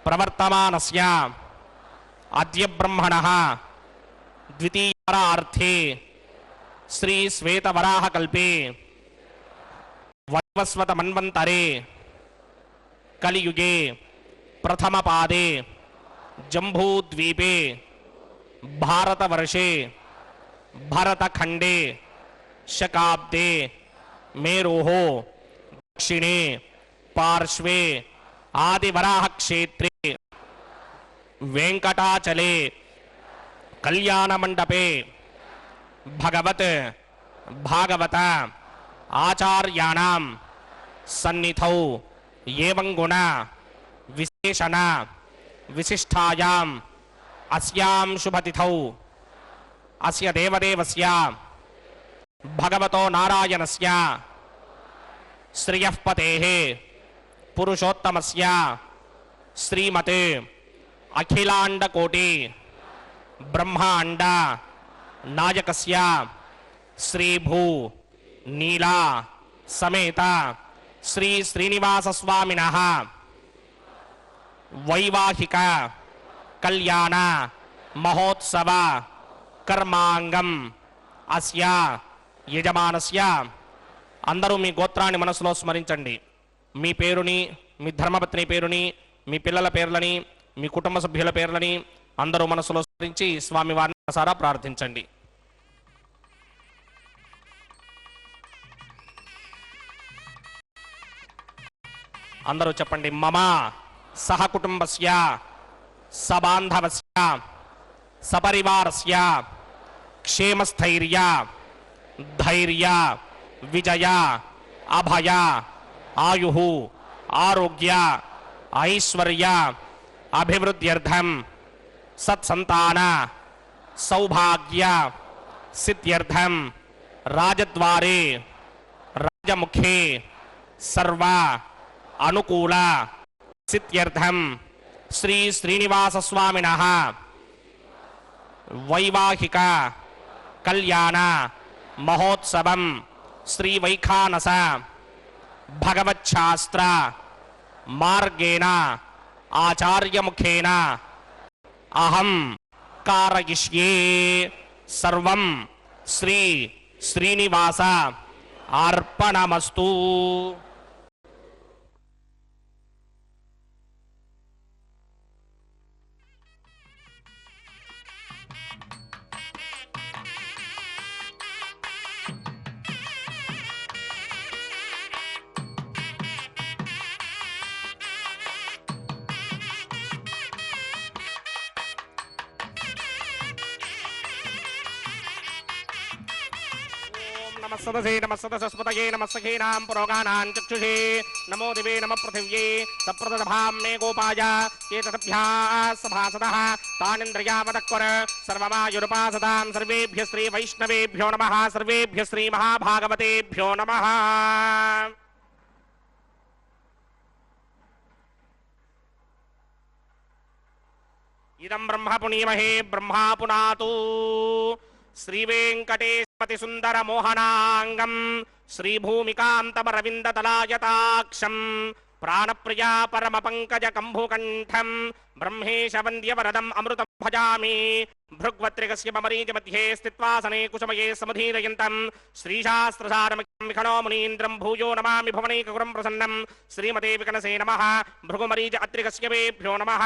प्रवर्तमानस्य अद्य ब्रह्मणः द्वितीयार्थे श्री श्वेतवराहकल्पे वैवस्वत मन्वन्तरे कलियुगे प्रथमपादे जम्बूद्वीपे भारतवर्षे भरतखण्डे शकाब्दे मेरोः दक्षिणे पार्श्वे आदिवराह क्षेत्रे वेंकटाचले कल्याण मंडपे भगवत भागवत आचार्याणां सन्निधौ एवं गुण विशेषण विशिष्टायाम् अस्यां शुभतिथौ अस्य देवदेवस्य भगवतो नारायणस्य श्रियःपतेः पुरुषोत्तमस्य श्रीमते अखिलांडकोटि ब्रह्मांड नायकस्य श्रीभू नीला समेत श्री श्रीनिवास स्वामिनः वैवाहिक कल्याण महोत्सव कर्मांगम अस्य यजमानस्य अंदरू मी गोत्राన్ని మనసులో స్మరించండి మీ పేరుని మీ ధర్మపత్ని పేరుని మీ పిల్లల పేర్లని మీ కుటుంబ సభ్యుల పేర్లని అందరూ మనసులో స్మరించి స్వామి వారిని మనసారా ప్రార్థించండి అందరూ చెప్పండి మమ సహ కుటుంబస్య సబాంధవస్య సపరివారస్య క్షేమస్థైర్య ధైర్య విజయ అభయ आयुः आरोग्य ऐश्वर्य अभिवृद्ध्यर्थम सत्संतान सौभाग्य सिद्ध्यर्थम राजद्वारे राजमुखे सर्व अनुकूल सिद्ध्यर्थम श्री श्रीनिवास स्वामिनः वैवाहिक कल्याण महोत्सवं श्री वैखानस भगवच्छास्त्र మార్గేణ ఆచార్యముఖేన అహం कारयिष्ये सर्वं श्री श्रीनिवास अर्पणमस्तु। नमस्सदसे नमस्सदसस्पतये नमस्सखीनां पुरोगानां चक्षुषे नमो दिवे नमः पृथिव्ये सप्रदभां मे गोपाय चेतसभ्याः सभासदः तानिन्द्रियावदक्वर सर्वमायुरुपासतां सर्वेभ्यः श्री वैष्णवेभ्यो नमः सर्वेभ्यः श्री महाभागवतेभ्यो नमः। इदं ब्रह्म पुनीमहे ब्रह्मा पुनातु श्रीवेंकटेशपति सुंदर मोहनांगम श्रीभूमिकांतमरविंदतलायताक्षम प्राणप्रिया परम पंकज कंभुकंठम ब्रह्मेश वंद्य वरदम अमृतम भजामि भृग्वत्रिकस्य मरीच मध्ये स्थित्वासने कुसमये समुदीरयन्तं श्रीशास्त्रसारमिखं विखणो मुनीन्द्रं भूयो नमामि भुवनैकगुरुं प्रसन्नं श्रीमते विकनसे नमः। भृगुमरीच अत्रिकस्य वेभ्यो नमः।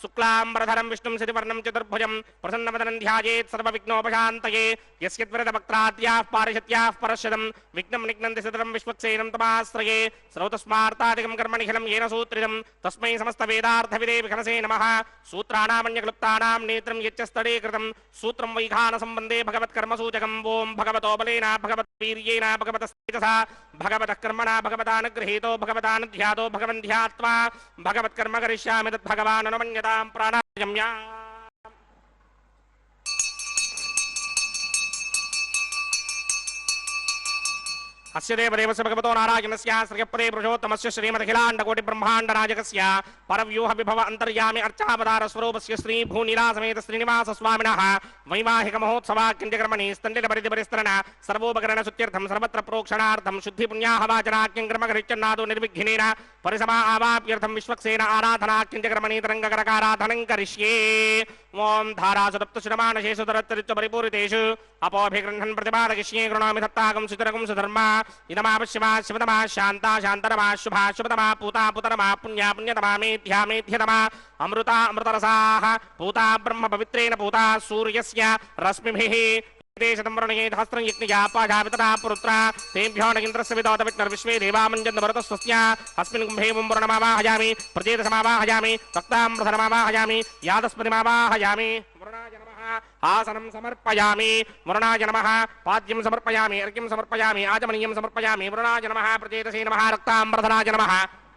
शुक्लाम्बरधरं विष्णुं शशिवर्णं चतुर्भुजं प्रसन्नवदनं ध्यायेत् सर्वविघ्नोपशान्तये यस्य त्वरितवक्त्राद्याः पारिषत्याः परश्यदं विघ्नं निघ्नन्ति सततं विश्वक्सेनं तमाश्रये स्रौतस्मार्तादिकं कर्मनिखिलं येन सूत्रितं तस्मै समस्तवेदार्थविदे विघनसे नमः। सूत्राणामन्यक्लुप्तानां नेत्रं यच्चस्तडे सूत्रं वैखान संबंधे भगवत्कर्मसूचकं ओं भगवतो बलेन भगवद्वीर्येण भगवतस्तेजसा भगवतः कर्मणा भगवतानुगृहीतो भगवतानुध्यातो भगवन्ध्यात्वा भगवत्कर्म करिष्यामि तद्भगवान् अनुमन्यतां प्राणायाम्या। अस्य देवदेवस्य भगवतो नारायणस्य श्रियपदे पुरुषोत्तमस्य श्रीमदखिलाण्डकोटि ब्रह्माण्ड नायकस्य परव्यूह विभव अंतर्यामि अर्चावतार स्वरूपस्य श्री भूनिलासमेत श्रीनिवास स्वामिनः वैवाहिक महोत्सवाख्यंजकर्मणि स्तण्डिलपरिधिपरिस्तरण सर्वोपकरण सुत्यर्थं सर्वत्र प्रोक्षणार्थं शुद्धि पुण्याहवाचनाख्यं क्रमकरिच्चन्नादो निर्विघ्नेन परिसमा आवाप्यर्थं विश्वक्सेन आराधनाख्यंजकर्मणि तरङ्गकरकाराधनं करिष्ये। ओं धारासुदप्तशुरमानशेषुतरत्तरिच्च परिपूरितेषु अपोभिगृह्णन् प्रतिपादयिष्ये गृह्णामि दत्तागं सुतरगं सुधर्मा इदमावश्यमा शिवतमा शान्ता शान्तरमा शुभा शुभतमा पूता पुतरमा पुण्या पुण्यतमा मेध्या मेध्यतमा अमृता अमृतरसाः पूता ब्रह्म पवित्रेण पूता सूर्यस्य रश्मिभिः देशतम्बरणेधस्त्रं यज्ञयापाजावितरा पुरुत्रा तेभ्यो नगिन्द्रस्य विदोत विष्णुर्विश्वे देवामञ्जन्त भरतस्वस्य अस्मिन् कुम्भे वरुणमावाहयामि प्रचेतसमावाहयामि रक्तामृतमावाहयामि यादस्पतिमावाहयामि वरुणाय नमः आसनं समर्पयामि वरुणाय नमः पाद्यं समर्पयामि अर्घ्यं समर्पयामि आचमनीयं समर्पयामि वरुणाय नमः प्रचेतसे नमः रक्तामृतराय नमः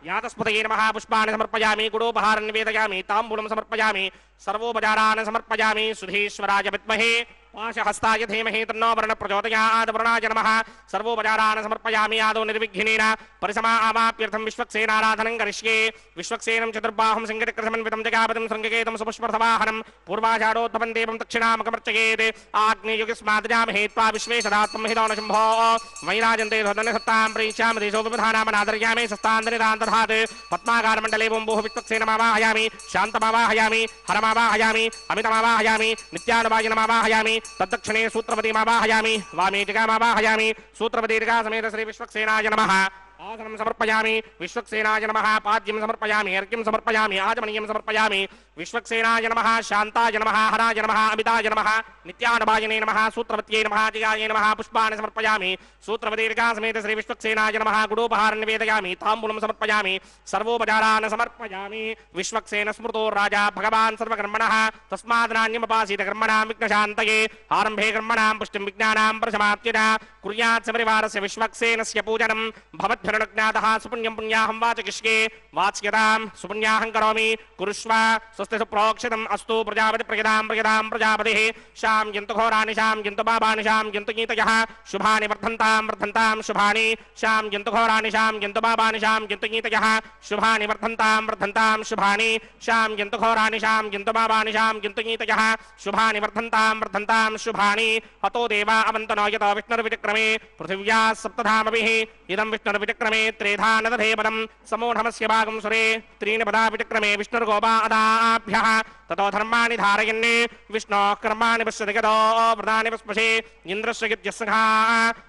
यातस्पतये नमः पुष्पाणि समर्पयामि गुडोपहारं निवेदयामि ताम्बूलं समर्पयामि सर्वोपचारान् समर्पयामि सुधीश्वराय विद्महे पाशहस्ताय धीमहि तन्नो वरुणः प्रचोदयात् वरुणाय नमः सर्वोपचारान् समर्पयामि आदौ निर्विघ्नेन परिसमा आवाप्यर्थं विश्वक्सेनाराधनं करिष्ये। विश्वक्सेनं चतुर्बाहुं सिंहचक्रसमन्वितं जगापतिं शृङ्गकेतं सुपुष्परथवाहनं पूर्वाषाढोत्थमं देवं दक्षिणामकमर्चयेत् आग्नेयुगस्मादजामहे त्वा विश्वेशदात्मं हितो न शम्भो वैराजन्ते धनसत्तां प्रयिष्यामि देशो विधानामनादर्यामि सस्तान्दनिदान्तधात् पद्माकारमण्डले वोम्बोः विश्वक्सेनमावाहयामि शान्तमावाहयामि हरमावाहयामि अमितमावाहयामि नित्यानुवायनमावाहयामि तद्दक्षिणे सूत्रपतिमावाहयामि वामे जगामावाहयामि सूत्रपतिर्गा समेत श्री विश्वक्सेनाय नमः आसनं समर्पयामि विश्वक्सेनाय नमः पाद्यं समर्पयामि अर्घ्यं समर्पयामि आचमनीयं समर्पयामि विश्वक्सेनाय नमः शान्ताय नमः हराय नमः अमिताय नमः नित्यानुभायने नमः सूत्रवत्यै नमः जिगाय नमः पुष्पाणि समर्पयामि सूत्रपतिर्गा समेत श्री विश्वक्सेनाय नमः गुडोपहारं निवेदयामि ताम्बूलं समर्पयामि सर्वोपचारान् समर्पयामि। विश्वक्सेन स्मृतो राजा भगवान् सर्वकर्मणः तस्माद्नान्यमुपासीत कर्मणां विघ्नशान्तये आरम्भे कर्मणां पुष्टिं विज्ञानां प्रसमाप्तिना कुर्यात् सपरिवारस्य विश्वक्सेनस्य पूजनं भवद्भिर्नज्ञातः सुपुण्यं पुण्याहं वाचयिष्ये वाच्यतां सुपुण्याहं करोमि कुरुष्व स्वस्ति सुप्रोक्षितम् अस्तु प्रजापति प्रजदां प्रजापतिः शां यन्तु घोराणि शां यन्तु पापानि शां यन्तु गीतयः शुभानि वर्धन्तां शुभानि शां यन्तु घोराणि शां यन्तु पापानि शां यन्तु गीतयः शुभानि वर्धन्तां शुभानि शां यन्तु घोराणि शां यन्तु पापानि शां यन्तु गीतयः शुभानि वर्धन्तां शुभानि अतो देवा अवन्तनो यतो विष्णुर्विचक्रमे पृथिव्या सप्तधामभिः इदं विष्णुर्विचक्रमे त्रेधा न दधे पदं समूढमस्य भागं सुरे त्रीणि पदा विचक्रमे विष्णुर्गोपा अदाभ्यः ततो धर्माणि धारयन् विष्णोः कर्माणि पश्यति गतो व्रतानि पस्पशे इन्द्रस्य यज्ञस्सखा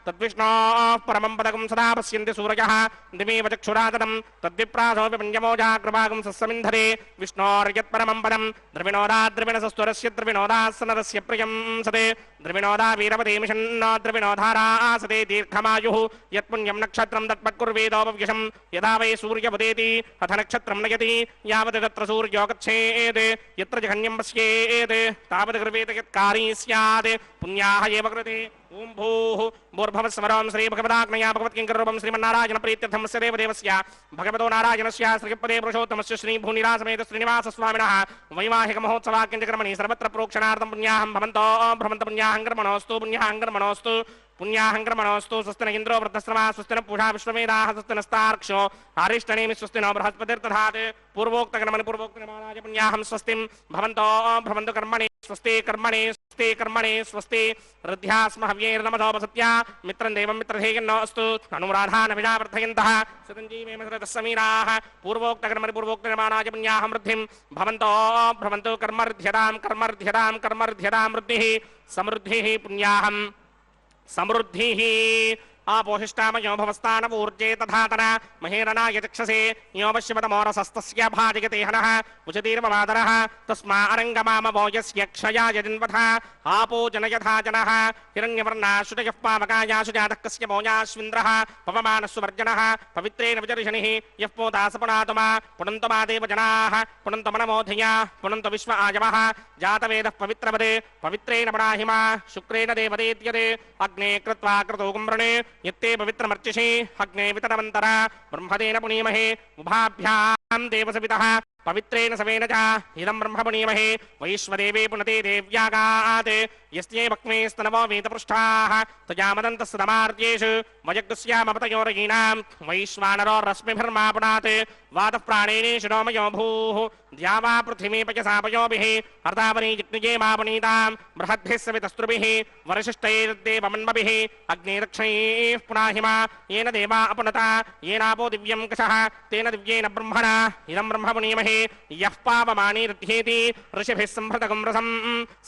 तद्विष्णोः परमं पदकं सदा पश्यन्ति सूरयः दिमेव चक्षुरातनं तद्विप्रासोऽपि पञ्चमोजाग्रभागं सस्समिन्धरे विष्णोर्यत्परमं पदं द्रविणोदाद्रविणसस्तुरस्य द्रविणोदासनरस्य प्रियं सते द्रविणोदा वीरपतिमिषन्नो द्रविणोधारा आसते दीर्घमायुः यत्पुण्यं नक्षत्रं तत्पत्कुर्वेदोपव्यशं यदा वै सूर्यपदेति अथ नक्षत्रं नयति यावत् तत्र सूर्यो गच्छेत् यत्र जघन्यं पश्येत् तावत् कृपेत यत्कारी स्यात् पुण्याः एव कृते ओं भूः भूर्भुवस्सुवरों श्रीभगवदाग्नया भगवत्किङ्कररूपं श्रीमन्नारायण प्रीत्यर्थमस्य देवदेवस्य भगवतो नारायणस्य श्रीपदे पुरुषोत्तमस्य श्रीभूनिरासमेत श्रीनिवासस्वामिनः वैवाहिकमहोत्सवाख्यञ्चकर्मणि सर्वत्र प्रोक्षणार्थं पुण्याहं भवन्तो भ्रमन्त पुण्याहङ्कर्मणोऽस्तु पुण्याहङ्कर्मणोऽस्तु स्वस्ति न इन्द्रो वृद्धश्रवा स्वस्ति न पूषा विश्ववेदाः स्वस्ति नस्तार्क्ष्यो आरिष्टनेमि स्वस्ति न बृहस्पतिर्दधात् पूर्वोक्तकर्मणि पुण्याहं स्वस्तिं भवन्तो कर्मणे स्वस्ति हृद्यास्म हव्यैर्नमधोपसत्या मित्रं देवं मित्रधेयन्नो अस्तु अनुराधान विजावर्धयन्तः सुतञ्जीवेम समीराः पूर्वोक्तनिर्माणाय पुण्याहं वृद्धिं भवन्तो कर्मर्ध्यतां वृद्धिः समृद्धिः पुण्याहं समृद्धिः आपोहिष्टामयो भवस्तानपूर्जे तथातन महेरणाय चक्षसे योपश्यपतमोरसस्तस्य भाजयते हनः उचतीर्ममादरः तस्मा अरङ्गमामवो यस्य क्षयाय जिन्वथ आपो जनयथा जनः हिरण्यवर्णाशुचयः पावकायाशु जातः कस्य मोयाश्विन्द्रः पवमानस्सुवर्जनः पवित्रेण विचर्षणिः यः पोतासपुनातुमा पुनन्तमा देवजनाः पुनन्तमनमोधिया पुनन्त विश्व आयवः जातवेदः पवित्रवदे पवित्रेण पणाहिमा शुक्रेण देवदेत्यदे अग्ने कृत्वा क्रतुकुम्भृणे यत्ते पवित्रमर्चिषे अग्ने वितरवन्तरा ब्रह्मदेन पुनीमहे उभाभ्यां देवसवितः पवित्रेण सवेन च इदं ब्रह्म पुनीमहे वैश्वदेवे पुनते देव्यागात् यस्ये वक्मे स्तनवो वेदपृष्ठाः तजामदन्तस्तमार्जेषु वयग्स्यामपतयोरयीणां वैश्वानरो रश्मिभिर्मा पुनात् वातः प्राणेनेषु नोमयो भूः द्यावा पृथिवी पयसापयोभिः अर्धावनी जिग्निजे मा पुनीतां बृहद्भिः सवितस्त्रुभिः वरशिष्टैर्देवमन्मभिः अग्निरक्षैः पुनाहिमा येन देवा अपुनता येनापो दिव्यं कषः तेन दिव्येन ब्रह्मणा इदं ब्रह्म पुनीमहे यः पावमानीर्ध्येति ऋषिभिः संभृतकं रसं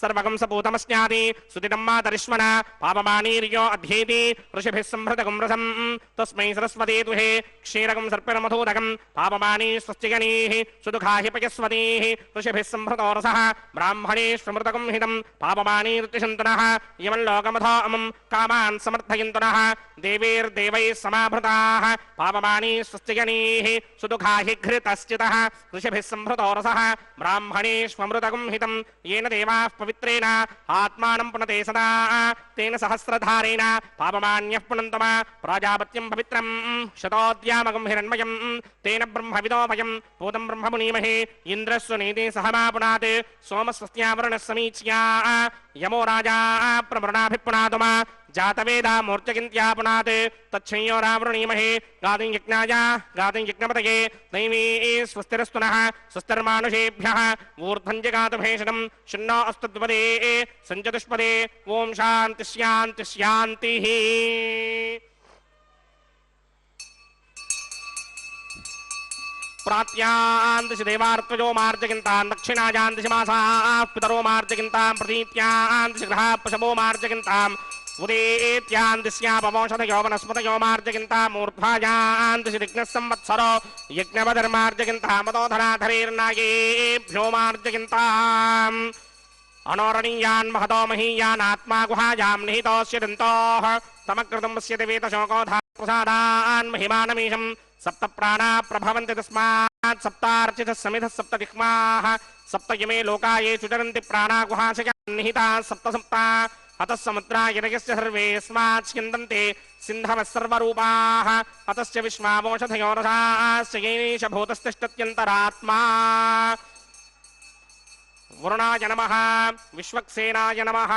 सर्वकं सपूतमस्याति सुतितं मातरिष्मणा पावमानीर्यो अध्येति ऋषिभिः संभृतकं रसं तस्मै सरस्वती तुहे क्षीरकं सर्पिणमधूदकं पावमानी स्वस्तिगणीः सुदुःखा हि पयस्वतीः ऋषिभिः संभृतो रसः ब्राह्मणेष्वमृतकं हितं पावमानीर्तिशन्तनः यमल्लोकमथो अमं कामान् समर्थयन्तनः देवैर्देवैः समाभृताः पावमानी स्वस्तिगणीः सुदुःखा हि घृतश्चितः ऋषिभिः संभृतो रसः ब्राह्मणेष्वमृतकं हितं येन देवाः पवित्रेण आत्मानं पुनते सदा तेन सहस्रधारेण पावमान्यः पुनन्तम प्राजापत्यं पवित्रं शतोद्यामकं हिरण्मयं तेन ब्रह्मविदोमयं पूतं ब्रह्म मुनीमहे इन्द्रस्य नीति सहमा पुनात् सोमस्वस्त्यावरणः समीच्या यमो राजा प्रमृणाभिपुनातुमा जातवेदा मूर्चकिन्त्या पुनात् तच्छंयोरावृणीमहे गादिं यज्ञाय गादिं यज्ञपतये दैवी स्वस्तिरस्तु नः स्वस्तिर्मानुषेभ्यः ऊर्ध्वं जगातु भेषणं शन्नो अस्तुद्वदे सञ्चतुष्पदे ॐ शान्ति शान्ति शान्तिः प्रात्यां दिशि देवार्त्वजो मार्जयन्तां दक्षिणायां दिशि मासाः पितरो मार्जयन्तां प्रतीत्यां दिशि ग्रहाः पशवो मार्जयन्ताम् उदेत्यां दिश्यापमोषधयो वनस्पतयो मार्जयन्ताम् ऊर्ध्वायां दिशि दिग्नः संवत्सरो यज्ञवधर्मार्जयन्तां मदोधराधरेर्नागेभ्यो मार्जयन्ताम् अनोरणीयान् महतो महीयान् आत्मा गुहायां निहितोऽस्य दन्तोः तमकृतं पश्यति वेतशोकोधान् महिमानमीशम् सप्त प्राणा प्रभवन्ति तस्मात् सप्तार्चितः समिधः सप्त दिक्माः सप्त इमे लोका ये चुचरन्ति प्राणा गुहाशयान् निहिताः सप्त सप्ता अतः समुद्रा यज्ञस्य सर्वे यस्मात् स्यन्दन्ते सिन्धवः सर्वरूपाः अतस्य विश्वावोषधयो रसाश्च येष भूतस्तिष्ठत्यन्तरात्मा वरुणाय नमः विश्वक्सेनाय नमः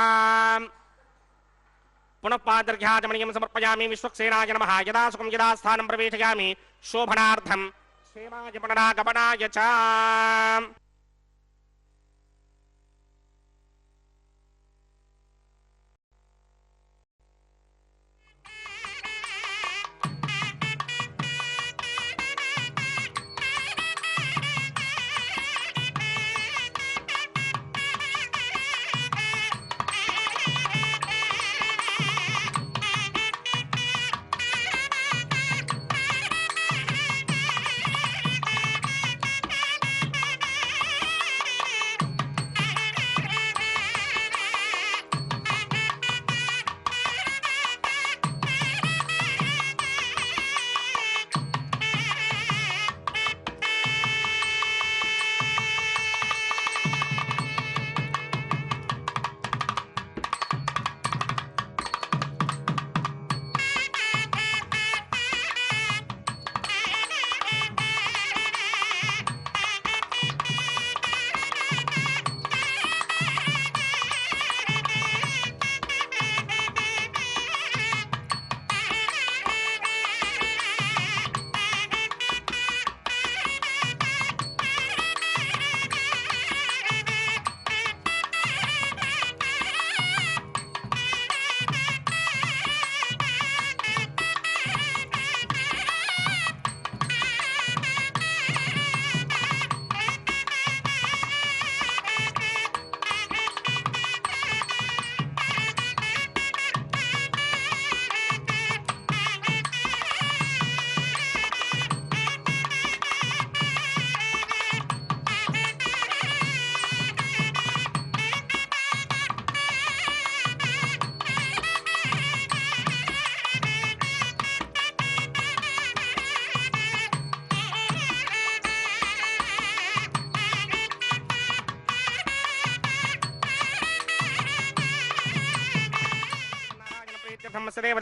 पुनः पादर्घ्याचमनीयं समर्पयामि विश्वक्सेनाय नमः यदा सुखं यदा स्थानं प्रवेशयामि शोभनार्थं क्षेमाय पुनरागमनाय च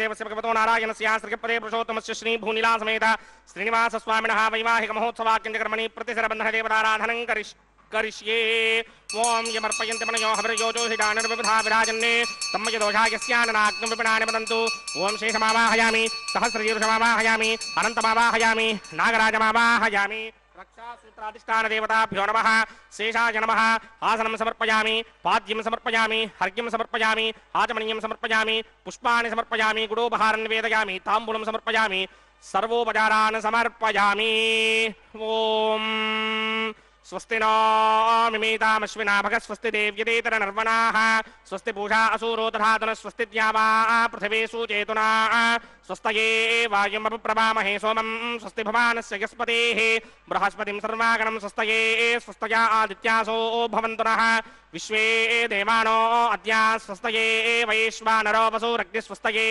देवस्य भगवतो नारायणस्य श्रीपदे पुरुषोत्तमस्य श्री भूनिला समेत श्रीनिवास स्वामिनः वैवाहिक महोत्सवाक्यकर्मणि प्रतिशरबन्धन देवताराधनं करिष्ये ओम यमर्पयन्ति मनयो हविर्योजोहिडानिर्विबुधा विराजन्ने तम्मयदोषायस्याननाग्नं विपिनानि वदन्तु ओम शेषमावाहयामि सहस्रशीर्षमावाहयामि अनन्तमावाहयामि नागराजमावाहयामि रक्षासूत्राधिष्ठान देवताभ्यो नमः शेषाय नमः आसनं समर्पयामि पाद्यं समर्पयामि हर्घ्यं समर्पयामि आचमनीयं समर्पयामि पुष्पाणि समर्पयामि गुडोपहारं निवेदयामि ताम्बूलं समर्पयामि सर्वोपचारान् समर्पयामि ओम स्वस्ति नो मिमीतामश्विना भगः स्वस्ति देव्यदेतरनर्वणाः स्वस्ति पूषा असूरो दधातन स्वस्ति द्यावा पृथिवी सुचेतुना स्वस्तये वायुमप्रभामहे सोमं स्वस्ति भवानस्य यस्पतेः बृहस्पतिं सर्वागणं स्वस्तये स्वस्तया आदित्यासो भवन्तु नः विश्वे देवानो अद्या स्वस्तये वैश्वानरो वसुरग्निस्वस्तये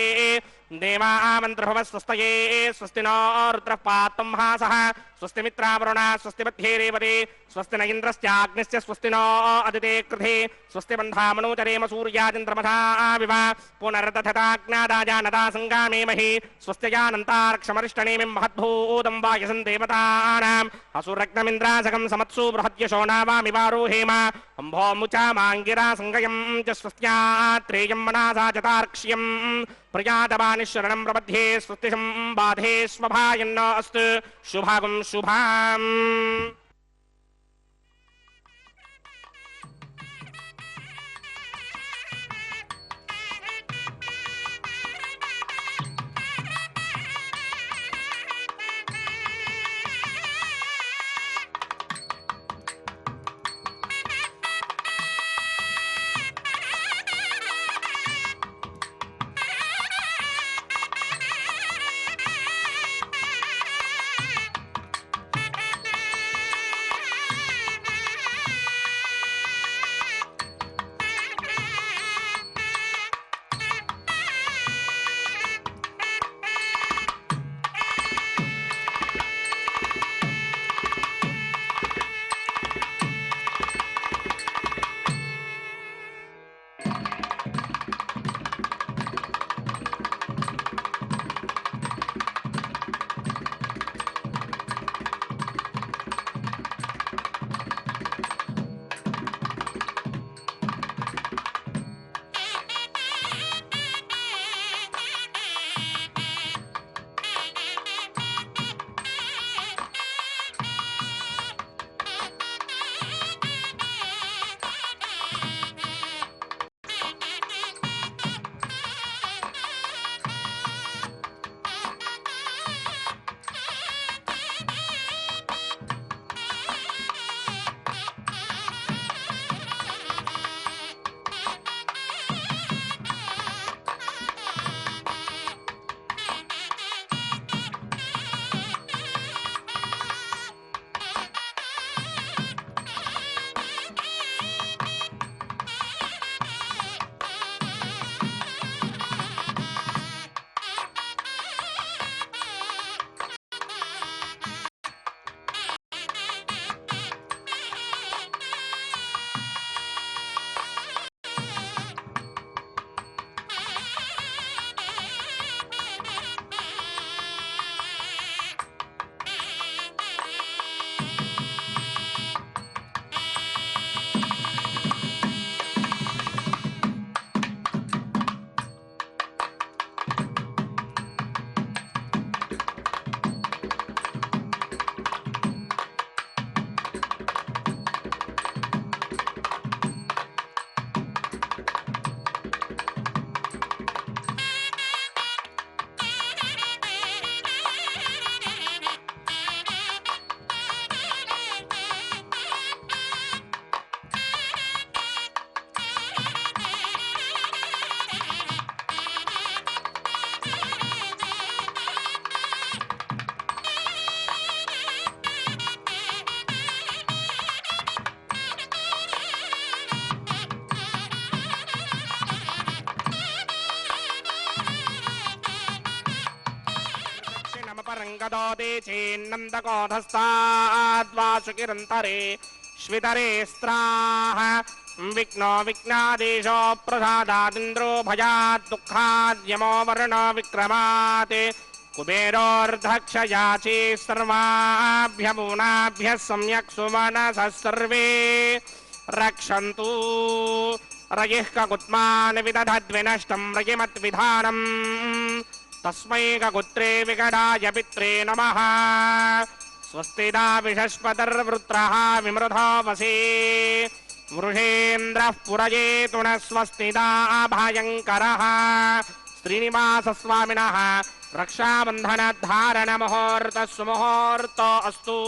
देवामन्त्रभव स्वस्तये स्वस्ति नो रुद्रः पात्तं हासः स्वस्ति मित्रावरुणा स्वस्ति मध्ये रेवते स्वस्ति न इन्द्रश्चाग्निश्च स्वस्ति नो अदिते कृधे स्वस्ति बन्धामनोचरेम सूर्याचन्द्रमसा विव पुनर्दधताज्ञादाजानदा सङ्गामेमहि स्वस्त्यजानन्तार्क्षमरिष्टनेमिं महद्भूतं वायसं देवतानाम् असुरग्नमिन्द्रासकं समत्सु बृहद्यशो नावामिवारोहेम अम्भोमुचा माङ्गिरा सङ्गयं च स्वस्त्यात्रेयं मनासा च तार्क्ष्यं प्रजातवानिशरणं प्रबध्ये स्वस्तिशं बाधे स्वभायन्न अस्तु शुभागं शुभाम् गदोति चेन्नन्दकोधस्ताद्वासुकिरन्तरे श्वितरे स्त्राः विघ्नो विघ्नादेशो प्रसादादिन्द्रो भयात् दुःखाद्यमो वर्णो विक्रमात् कुबेरोर्धक्षयाचे सर्वाभ्यमूनाभ्यः सम्यक् सुमनसः सर्वे रक्षन्तु रयिः ककुत्मान् विदधद्विनष्टं रयिमद्विधानम् तस्मै ककुत्रे विकटाय पित्रे नमः स्वस्तिदा विषस्पतिर्वृत्रः विमृधो वसे वृषेन्द्रः पुरजेतु न स्वस्तिदा भयङ्करः श्रीनिवासस्वामिनः रक्षाबन्धनधारणमुहूर्तः सुमुहूर्तो अस्तु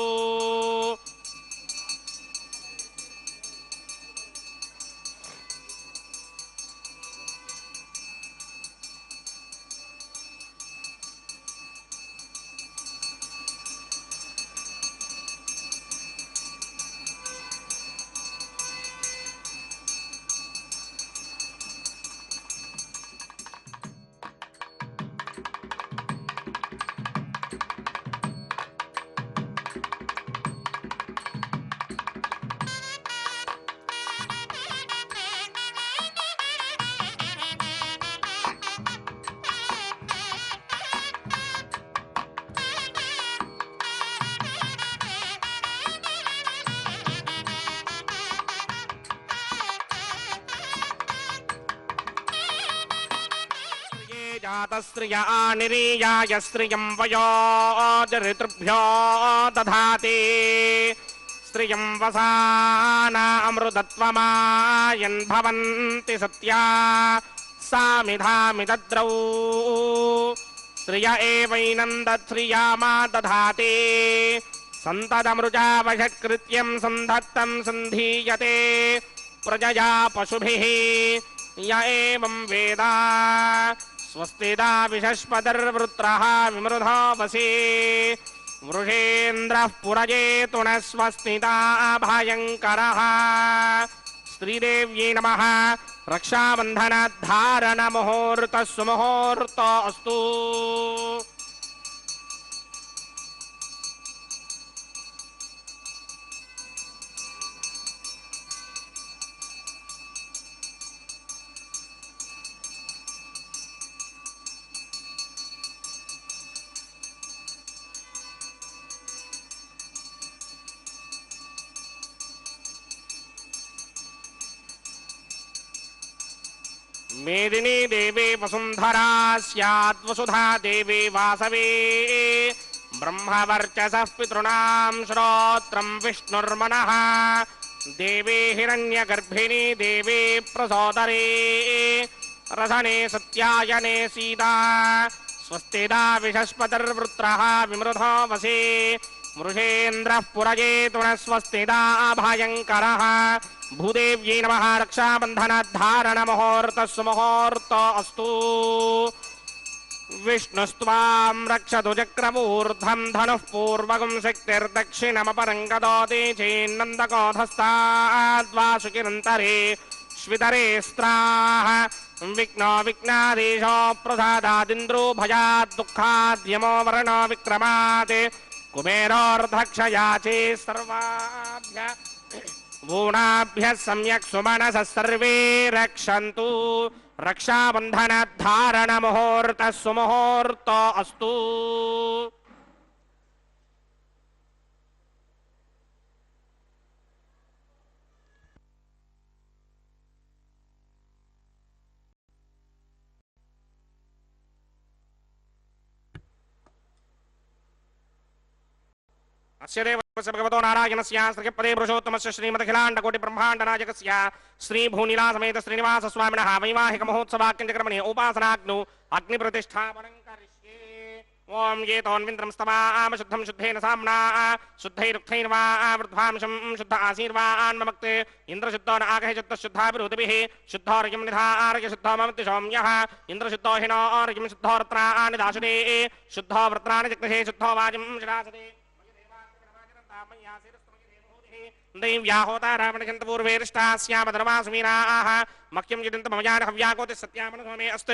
जातस्त्रिया निरीयाय स्त्रियं वयोजऋतृभ्यो दधाति स्त्रियं वसाना अमृतत्वमायन् भवन्ति सत्या सामिधामि दद्रौ स्त्रिय एवैनं दत्स्त्रिया मा दधाति सन्तदमृजा वशत्कृत्यं सन्धत्तं सन्धीयते प्रजया पशुभिः य एवं वेद स्वस्तिदा विषस्पतिर्वृत्रः विमृधो वसे वृषेन्द्रः पुरजेतु न स्वस्तिदा भयङ्करः श्रीदेव्यै नमः रक्षाबन्धनधारणमुहूर्तः सुमुहूर्तो अस्तु मेदिनी देवी वसुंधरा स्यात् वसुधा देवी वासवे ब्रह्मवर्चसः पितॄणां श्रोत्रं विष्णुर्मनः देवी हिरण्यगर्भिणी देवी प्रसोदरे रसने सत्यायने सीता स्वस्तिदा विषस्पतिर्वृत्रः विमृधो वसे मृषेन्द्रः पुरजेतु न स्वस्तिदा भयङ्करः भूदेव्यै नमः रक्षाबन्धनधारणमुहूर्तः सुमुहूर्तो अस्तु विष्णुस्त्वां रक्षतु चक्रमूर्धं धनुः पूर्वगं शक्तिर्दक्षिणमपरं गदोति चेन्नन्दकोधस्ताद्वासुकिरन्तरे श्वितरे स्त्राः विघ्नो विघ्नादेशो प्रसादादिन्द्रो भयात् दुःखाद्यमो वर्णो विक्रमात् कुबेरोर्धक्षयाचे सर्वाभ्यः वूणाभ्यः सम्यक् सुमनसः सर्वे रक्षन्तु रक्षाबन्धनधारणमुहूर्तः सुमुहूर्तो अस्तु अस्य देवस्य भगवतो नारायणस्य श्रीपदे पुरुषोत्तमस्य श्रीमदखिलाण्डकोटि ब्रह्माण्डनायकस्य श्रीभूनिलासमेत श्रीनिवासस्वामिनः वैवाहिक महोत्सवाख्यक्रमणे उपासनाग्नौ अग्निप्रतिष्ठापनं करिष्ये ओम ये तोन्विन्द्रं स्तवाम शुद्धं शुद्धेन साम्ना शुद्धैरुक्थैर्वा वृद्धांशं शुद्ध आशीर्वान् ममक्ते इन्द्रशुद्धो न आगहे शुद्ध शुद्धाभिरुतिभिः शुद्धोर्यं निधार्य शुद्धो ममति सौम्यः इन्द्रशुद्धो हिनो अर्यं शुद्धो रत्राणि दाशुदे शुद्धो वृत्राणि जग्दहे शुद्धो वाजिं शिरासदे दैव्याहोता रावणजन्तपूर्वेरिष्टास्यामधर्मासुमीनाः मह्यं यदन्त ममयान हव्याकोति सत्यामनो मे अस्तु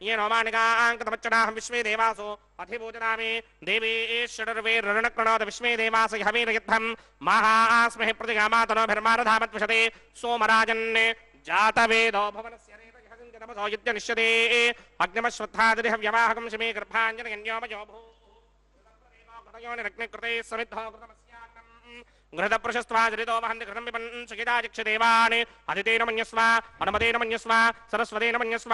ये नोमानिकाङ्कतमच्चनाहं विश्वे देवासो अधिभूतनामे देवी षडर्वे रणकणोद विश्वे देवास हवीरयद्धं महास्महे प्रतिगामातनोभिर्मानधामत्विषते सोमराजन् जातवेदो भवनस्य रेतयहसञ्जतमसो युध्यनिष्यते अग्निमश्वत्थादिह व्यवाहकं शिमे गर्भाञ्जनयन्योमयो भू कृते समिद्धो गृहप्रशस्त्वाजरितो वहन्ति घृतं विपन् सुखिताचिक्षदेवान् अदितेन मन्यस्व अनुमतेन मन्यस्व सरस्वतेन मन्यस्व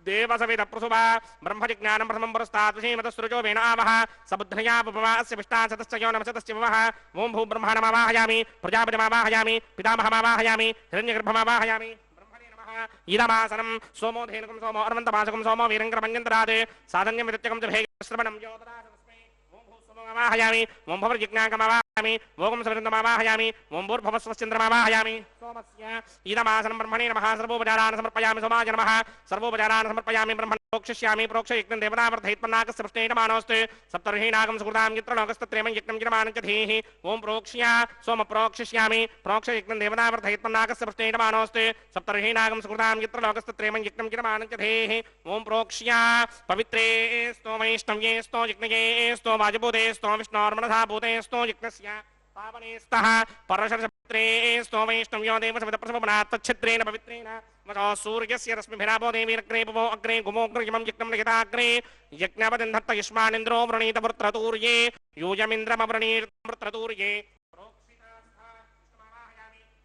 देवसविदप्रसुवा ब्रह्मजिज्ञानं प्रथमं पुरस्तात् विषीमतसृजो वेन आवः सबुद्धया उपमास्य विष्टासतश्च यो नमसतश्च वः ॐ भू ब्रह्माणमावाहयामि प्रजापतिमावाहयामि पितामहमावाहयामि हिरण्यगर्भमावाहयामि ब्रह्मणे नमः इदमासनं सोमो धेनुकं सोमो अर्वन्तमासकं सोमो वीरङ्करमञ्जन्तरात् साधन्यं विदत्यकं च भेगश्रवणं योदरात् वाहयामि ओं भवर्जिज्ञाकमावाहयामि भोगं सवृन्दमावाहयामि ओं भूर्भवस्वश्चन्द्रमावाहयामि सोमस्य इदमासनं ब्रह्मणे नमः सर्वोपचारान् समर्पयामि सोमाय नमः सर्वोपचारान् समर्पयामि ब्रह्मणे प्रोक्षिष्यामि प्रोक्षयज्ञं देवतावर्धयित्मन्नाकस्य पृष्ठेनमानोऽस्तु सप्तर्षीणागं सुकृतां यत्रलोकस्तत्रेमं यज्ञं किरमानं च धीः ओं प्रोक्ष्य सोम प्रोक्षिष्यामि प्रोक्षयज्ञं देवतावर्धयित्मन्नाकस्य पृष्ठेनमानोऽस्तु सप्तर्षीणागं सुकृतां यत्रलोकस्तत्रेमं यज्ञं किरमानं च धीः ओं प्रोक्ष्य पवित्रे स्तो वैष्णव्ये स्तो यज्ञये स्तो वाजभूते स्तो विष्णोर्मनसा भूते स्तो यज्ञस्य पावनेस्तः परशरपुत्रे स्तो वैष्णव्यो देवसविदप्रसवनात्तच्छिद्रेण पवित्रेण वचो सूर्यस्य रश्मिभिरापो देवीरग्रे पुवो अग्रे गुमोग्रयमं यज्ञं लिखिताग्रे यज्ञपतिन्धत्त युष्मानिन्द्रो वृणीत वृत्रतूर्ये यूयमिन्द्रमवृणीर्वृत्रतूर्ये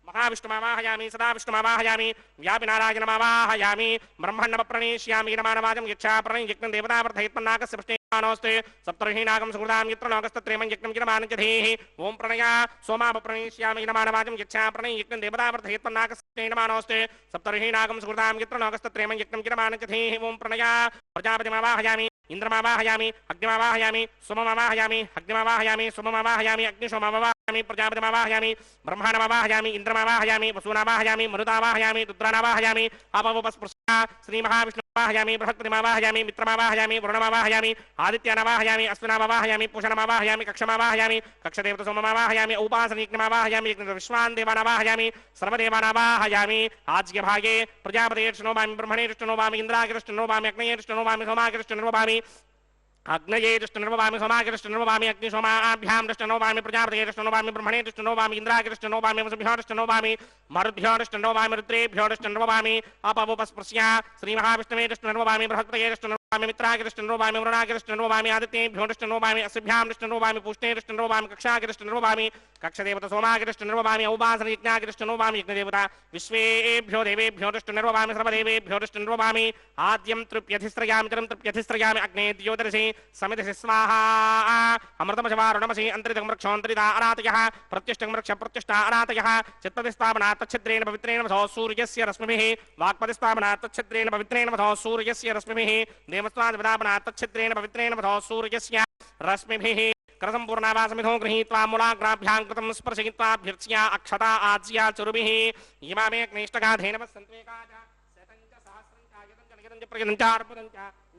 महाविष्णुमावाहयामि सदा विष्णुमावाहयामि व्यापिनारायणमावाहयामि ब्रह्मण्डमप्रणीष्यामि नमानवाजं यच्छा प्रणयज्ञं देवतावर्धयित्मन्नाकस्य पृष्ठेनमानोऽस्तु सप्तर्षीणागं सुकृतां यत्रलोकस्तत्रेमं यज्ञं किरमानं च धीः ओं प्रणया सोमापप्रणीष्यामि नमानवाजं यच्छा प्रणयज्ञं देवतावर्धयित्मन्नाकस्य पृष्ठेनमानोऽस्तु सप्तर्षीणागं सुकृतां यत्रलोकस्तत्रेमं यज्ञं किरमानं च धीः ओं प्रणया प्रजापतिमावाहयामि इंद्रमावाहयामि अग्निमावाहयामि सोममावाहयामि अग्निमावाहयामि सोममावाहयामि अग्निशोममावाहयामि प्रजापतिमावाहयामि ब्रह्माणमावाहयामि इंद्रमावाहयामि वसूनावाहयामि मरुतावाहयामि रुद्रानावाहयामि अपवपस्पृशा श्रीमहाविष्णुमावाहयामि बृहस्पतिमावाहयामि मित्रमावाहयामि वरुणमावाहयामि आदित्यानावाहयामि अश्विनावाहयामि पूषणमावाहयामि कक्षमावाहयामि कक्षदेवतसोममावाहयामि उपासनयज्ञमावाहयामि विश्वान् देवानावाहयामि सर्वदेवानावाहयामि आज्ञभागे प्रजापतेर्ष्णोभामि ब्रह्मणेर्ष्णोभामि इन्द्रागिरिष्णोभामि अग्नेयर्ष्णोभामि सोमागिरिष्णोभामि अग्नये दृष्टनोभामि सोमागिरिष्टनोभामि अग्निशोमाभ्यां दृष्टनोभामि प्रजापतये दृष्टनोभामि ब्रह्मणे दृष्टनोभामि इन्द्रागिरिष्टनोभामि वसुभ्यो दृष्टनोभामि मरुद्भ्यो दृष्टनोभामि रुद्रेभ्यो दृष्टनोभामि अपवपस्पृश्य श्रीमहाविष्णवे दृष्टनोभामि बृहस्पतये दृष्टनोभामि मित्रागिरिष्टनोभामि वरुणागिरिष्टनोभामि आदित्येभ्यो दृष्टनोभामि असिभ्यां दृष्टनोभामि पुष्णे दृष्टनोभामि कक्षागिरिष्टनोभामि कक्षदेवता सोमागिरिष्टनोभामि औपासनयज्ञागिरिष्टनोभामि यज्ञदेवता विश्वेभ्यो देवेभ्यो दृष्टनोभामि सर्वदेवेभ्यो दृष्टनोभामि आद्यं तृप्यधिस्त्रयामि तरं तृप्यधिस्त्रयामि अग्ने द्योदर्शि समिधि स्वाहा अमृतमशवारुणमसि अन्तरितमृक्षोऽन्तरिता अरातयः प्रत्यष्टमृक्ष प्रत्यष्टा अरातयः चित्तदिस्थापना तच्छिद्रेण पवित्रेण वसो सूर्यस्य रश्मिभिः वाक्पदिस्थापना तच्छिद्रेण पवित्रेण वसो सूर्यस्य रश्मिभिः देवस्वादिपदापना तच्छिद्रेण पवित्रेण वसो सूर्यस्य रश्मिभिः करसम्पूर्णावासमिधो गृहीत्वा मूलाग्राभ्यां कृतं स्पर्शयित्वाभ्यर्च्या अक्षता आज्या चरुभिः इमामे अग्नेष्टगाधेन वसन्त्वेकाज शतञ्च सहस्रञ्च आयतञ्च नियतञ्च प्रयतञ्च अर्पदञ्च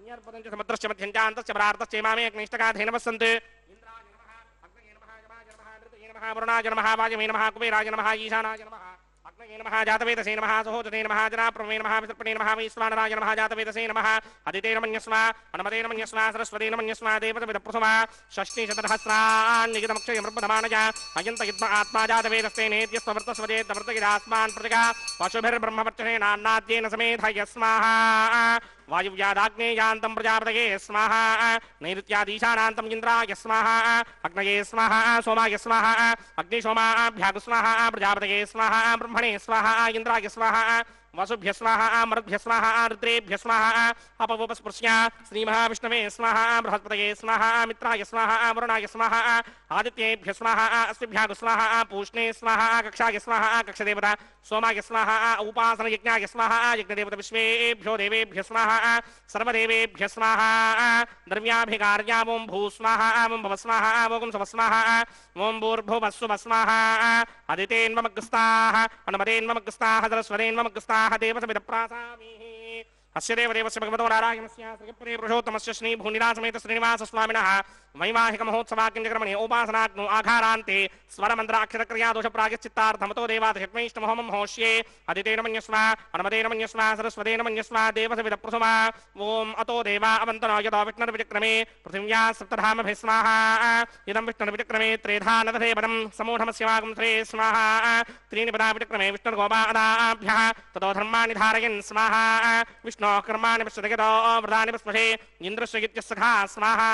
न्यर्पदञ्च समुद्रश्च मध्यञ्च अन्तश्च परार्तश्च इमामे अग्नेष्टगाधेन वसन्त् इन्द्राय नमः अग्नये नमः यमाय नमः नृतये नमः वरुणाय नमः वायवे नमः कुबेराय नमः ईशानाय नमः अग्नये नमः जातवेदसे नमः सहोदते नमः जनाप्रमे नमः विसर्पणे नमः वैश्वानराय नमः जातवेदसे नमः अदितेन मन्यस्व अनुमतेन मन्यस्व सरस्वतेन मन्यस्व देवतविदप्रसवा षष्टिशतसहस्रान्निगितमक्षयमृपधमानज अयन्त युद्म आत्मा जातवेदस्ते नेत्यस्ववर्तस्वजेतवर्तगिरास्मान् प्रतिगा पशुभिर्ब्रह्मवर्चनेनान्नाद्येन समेध यस्माः वायुव्यादाग्नेयान्तं प्रजापतये स्वाहा नैऋत्यादीशानान्तं इन्द्राय स्वाहा अग्नये स्वाहा सोमाय स्वाहा अग्निशोमाभ्याग स्वाहा प्रजापतये स्वाहा ब्रह्मणे स्वाहा इन्द्राय स्वाहा वसुभ्य स्वाहा मरुद्भ्य स्वाहा रुद्रेभ्य स्वाहा अपवपस्पृश्य श्रीमहाविष्णवे स्वाहा बृहस्पतये स्वाहा मित्राय स्वाहा वरुणाय स्वाहा आदित्येभ्य स्वाहा अस्मिभ्याग स्वाहा पूष्णे स्वाहा कक्षाय स्वाहा कक्षदेवता सोमाय स्वाहा उपासनयज्ञाय स्वाहा यज्ञदेवता विश्वेभ्यो देवेभ्य स्वाहा सर्वदेवेभ्य स्वाहा द्रव्याभिकार्या ओं भू स्वाहा ओं भव स्वाहा ओं सव स्वाहा ओं भूर्भुवस्सुव स्वाहा अदितेन्वमग्रस्ताः अनुमतेन्वमग्रस्ताः सरस्वतेन्वमग्रस्ताः देवसविदप्रासामीः अस्य देवदेवस्य भगवतो नारायणस्य श्रीपरे पुरुषोत्तमस्य श्री भूनिरासमेत श्रीनिवास स्वामिनः वैवाहिक महोत्सवाकिंचक्रमणे उपासनाग्नो आघारान्ते स्वरमन्त्राक्षरक्रिया दोष प्रायश्चित्तार्थमतो देवादशत्मैष्टमहोमं होष्ये अदितेन मन्यस्व अनुमतेन मन्यस्व सरस्वतेन मन्यस्व देवसविदप्रसुमा ओम अतो देवा अवन्तनो यतो विष्णुर्विचक्रमे पृथिव्या सप्तधामभिः स्वाहा इदं विष्णुर्विचक्रमे त्रेधा नदधेवनं समूढमस्यवागं श्रे स्वाहा त्रीणि पदा विचक्रमे विष्णुर्गोपादाभ्यः ततो धर्माणि धारयन् स्वाहा विष्णोः कर्माणि पश्यतो व्रतानि पस्महे इन्द्रस्य इत्यस्सखा स्वाहा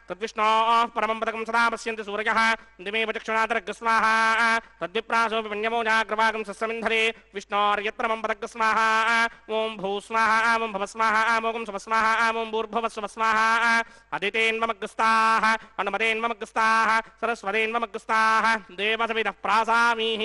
तद्विष्णोः परमं पदकं सदा पश्यन्ति सूर्यः दिमेव चक्षुणातर्ग स्वाहा तद्विप्रासो विपण्यमो जाग्रवागं सस्समिन्धरे विष्णोर्यत्परमं पदक स्वाहा ओं भू स्वाहा ओं भव स्वाहा ओं सुभ स्वाहा ओं भूर्भुवस्सुभ स्वाहा अदितेन्वमग्रस्ताः अनुमतेन्वमग्रस्ताः सरस्वतेन्वमग्रस्ताः देवसविदः प्रासामीः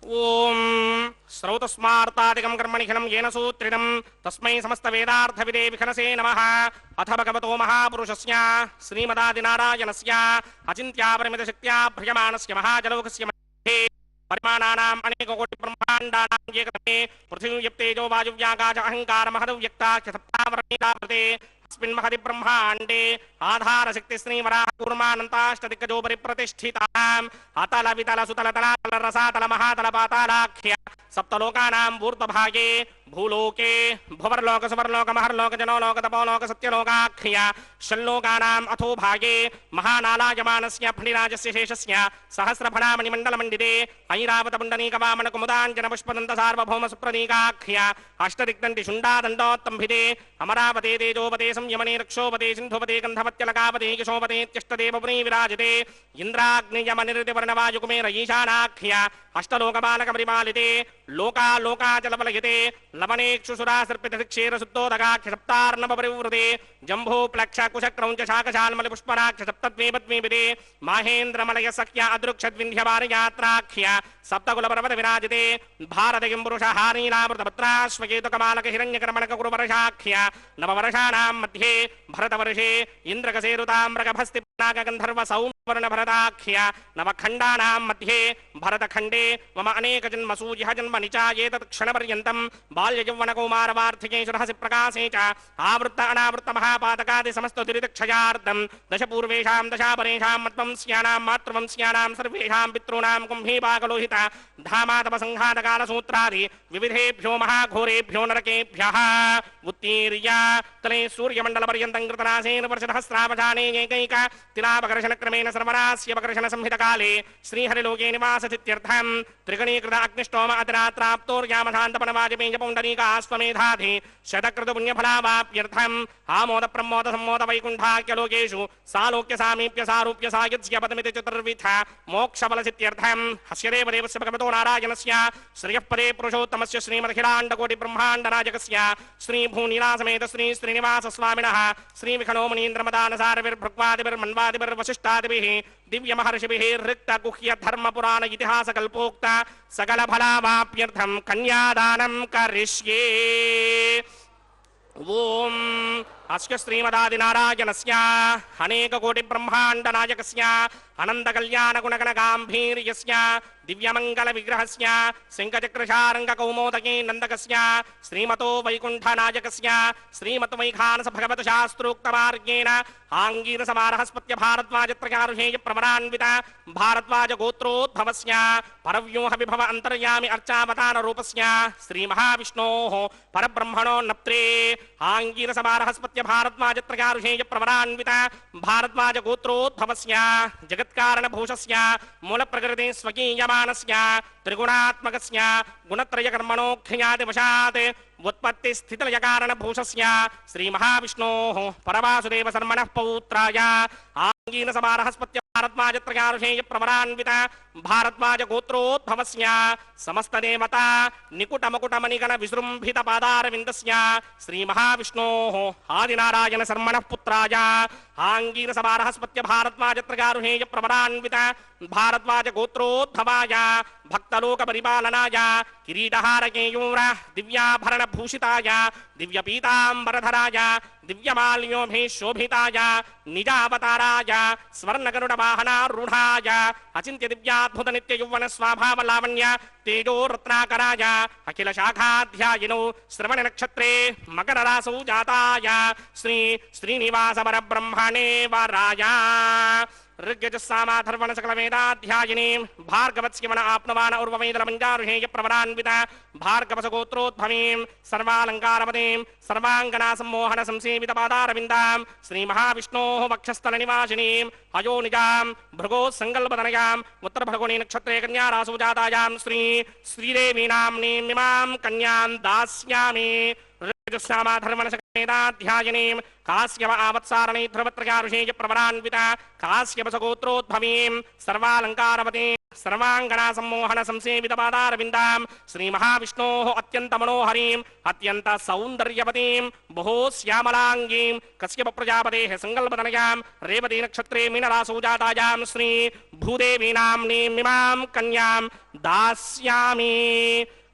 ओम श्रौतस्मार्तादिकं कर्मणिखिलं येन सूत्रिणं तस्मै समस्तवेदार्थविदे विखनसे नमः। अथ भगवतो महापुरुषस्य श्रीमदादिनारायणस्य अचिन्त्यापरिमितशक्त्या भ्रियमाणस्य महाजलौकस्य मध्ये परिमाणानाम् अनेककोटिब्रह्माण्डानां एकतमे पृथिव्यप्तेजो वायुव्याकाश अहङ्कारमहदव्यक्ताख्य सप्तावरणीलाभृते अस्मिन् महति ब्रह्माण्डे आधारशक्ति श्रीवराह कूर्मानन्ताष्टदिग्गजो परिप्रतिष्ठिताम् अतल वितल सुतल तलातल रसातल महातल पातालाख्य सप्तलोकानां ऊर्ध्वभागे भूलोके भुवर्लोक सुवर्लोक महर्लोक जनोलोक तपोलोक सत्यलोकाख्या षल्लोकानाम् अथो भागे महानालायमानस्य फणिराजस्य शेषस्य सहस्रफणामणिमण्डलमण्डिते ऐरावतपुण्डरीकवामनकुमुदाञ्जनपुष्पदन्त सार्वभौम सुप्रतीकाख्या अष्टदिग्दण्डि शुण्डादण्डोत्तम्भिते अमरावते तेजोपते संयमने रक्षोपते सिन्धुपते गन्धवत्यलकापते यशोपतेत्यष्टदेवपुरी विराजते इन्द्राग्नियमनिर्तिवर्णवायुकुमेर ईशानाख्या अष्टलोकपालकपरिपालिते लोकालोकाचलपलयते लवणेक्षुसुरासर्पितक्षीरसुप्तोदकाख्य सप्तार्णवपरिवृते जम्भो प्लक्षकुशक्रौञ्च शाकशाल्मलिपुष्पराख्य सप्तद्वीपद्वीपिते माहेन्द्रमलय सख्या अदृक्षद्विन्ध्यवारयात्राख्य सप्तकुलपर्वत विराजिते भारतकिं पुरुषहारीलामृतभद्राश्वकेतुकमालक हिरण्यकर्मणककुरुवर्षाख्य नववर्षाणां मध्ये भरतवर्षे इन्द्रकसेरुताम्रगभस्तिनागन्धर्व सौवर्णभरताख्य नवखण्डानां मध्ये भरतखण्डे मम अनेकजन्मसूजिह जन्म निचायेतत् क्षणपर्यन्तं बाल्ययौवनकौमारवार्थिकेषु प्रकाशे च आवृत्त अनावृत्त महापातकादि समस्त दुरितक्षयार्धं दशपूर्वेषां दशापरेषां मत्वंस्यानां मातृवंस्यानां सर्वेषां पितॄणां कुम्भीपाकलोहित धामातपसंघातकालसूत्रादि विविधेभ्यो महाघोरेभ्यो नरकेभ्यः उत्तीर्य तले सूर्यमण्डलपर्यन्तं कृतनासेन वर्षसहस्रावधाने एकैक तिलापकर्षणक्रमेण सर्वनास्यपकर्षणसंहितकाले श्रीहरिलोके निवासतीत्यर्थं त्रिगणीकृत अग्निष्टोम अतिरात्राप्तोर्यामधान्तपणवाजपेयपुण्डरीकास्त्वमेधाधि शतकृतपुण्यफलावाप्यर्थम् आमोद प्रमोद सम्मोद वैकुण्ठाख्यलोकेषु सालोक्य सामीप्य सारूप्य सायुज्य पदमिति चतुर्विध मोक्षफलसित्यर्थम् हस्य देवदेवस्य भगवतो नारायणस्य श्रियःपदे पुरुषोत्तमस्य श्रीमदखिलाण्डकोटिब्रह्माण्डनायकस्य श्रीभूनिलासमेत श्री श्रीनिवास स्वामिनः श्रीविखणो मुनीन्द्रमदानसारविर्भृक्वादिभिर्मन्वादिभिर्वसिष्ठादिभिः दिव्यमहर्षिभिः ऋक्तगुह्य धर्मपुराण इतिहासकल्पोक्त सकलफलावाप्यर्थं कन्यादानं करिष्ये। ओम अस्य श्रीमदादिनारायणस्य अनेककोटिब्रह्माण्डनायकस्य अनन्तकल्याणगुणगणगाम्भीर्यस्य दिव्यमङ्गलविग्रहस्य शङ्खचक्रशारङ्गकौमोदकी नन्दकस्य श्रीमतो वैकुण्ठनायकस्य श्रीमद्वैखानस भगवतशास्त्रोक्तमार्गेण आङ्गीरसमारहस्पत्य भारद्वाजत्रयारुषेय प्रवरान्वित भारद्वाज गोत्रोद्भवस्य परव्यूहविभव अन्तर्यामि अर्चावताररूपस्य श्रीमहाविष्णोः परब्रह्मणो नप्त्रे आङ्गीरसमारहस्पत्य भारद्वाजत्रयारुषेय प्रवरान्वित भारद्वाज गोत्रोद्भवस्य जगत्कारणभूषस्य मूलप्रकृति स्वकीयमानस्य त्रिगुणात्मकस्य गुणत्रयकर्मणोऽख्यादिवशात् उत्पत्ति स्थितिलय कारणभूषस्य श्रीमहाविष्णोः परवासुदेव शर्मणः पौत्राय आङ्गीरसमारहस्पत्य भारद्वाजत्रयारुषेय प्रवरान्वित भारद्वाज गोत्रोद्भवस्य समस्तदेवता निकुटमकुटमणिगण विजृम्भित पादारविन्दस्य श्रीमहाविष्णोः आदिनारायण शर्मणः पुत्राय आङ्गीरसमारहस्पत्य भारद्वाजत्रयारुषेय प्रवरान्वित भारद्वाज गोत्रोद्भवाय भक्तलोक परिपालनाय किरीटहारकेयूर दिव्याभरणभूषिताय दिव्यपीताम्बरधराय दिव्यमाल्योभिशोभिताय निजावताराय स्वर्णगरुडवाहनारूढाय अचिन्त्य दिव्याद्भुत नित्य यौवन स्वाभाव लावण्य तेजो रत्नाकराय अखिल शाखाध्यायिनो श्रवण नक्षत्रे मकर रासौ जाताय श्री श्रीनिवास परब्रह्मणे वराय ऋग्यजुस्सामाथर्वण सकल वेदाध्यायिनी भार्गवत्स्यमन आप्नवान उर्ववेदलमञ्जारुषेय प्रवरान्वित भार्गवसगोत्रोद्भवीं सर्वालङ्कारवतीं सर्वाङ्गना सम्मोहन संसेवित पादारविन्दां श्रीमहाविष्णोः वक्षस्थलनिवासिनीं अयोनिजां भृगोः सङ्कल्पतनयाम् उत्तरभृगुणी नक्षत्रे कन्यारासौ जातायां श्री श्रीदेवी नाम्नीमिमां कन्यां दास्यामि। ऋजुस्सामाधर्मणसकमेधाध्यायिनीं काश्यप आवत्सारणे ध्रुवत्रयारुषेय प्रवरान्वित काश्यपसगोत्रोद्भवीं सर्वालङ्कारवतीं सर्वाङ्गना सम्मोहन संसेवित पादारविन्दां श्रीमहाविष्णोः अत्यन्त मनोहरीं अत्यन्त सौन्दर्यवतीं बहु श्यामलाङ्गीं कश्यप प्रजापतेः सङ्कल्पतनयां रेवती नक्षत्रे मीनरासौ जातायां श्री भूदेवी नाम्नीमिमां कन्यां दास्यामि।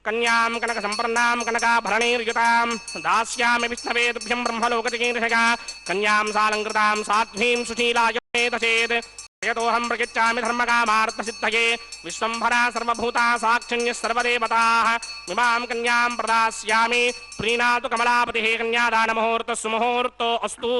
कन्यां कनक संपन्नां कनकाभरणैर्युतां दास्यामि विष्णवे तुभ्यं ब्रह्मलोकचिकीर्षया कन्यां सालङ्कृतां साध्वीं सुशीलायेतचेत् यतोऽहं प्रयच्छामि धर्मकामार्थसिद्धये विश्वम्भरा सर्वभूता साक्षिण्यः सर्वदेवताः इमां कन्यां प्रदास्यामि प्रीणातु कमलापतिः कन्यादानमुहूर्तः सुमुहूर्तो अस्तु।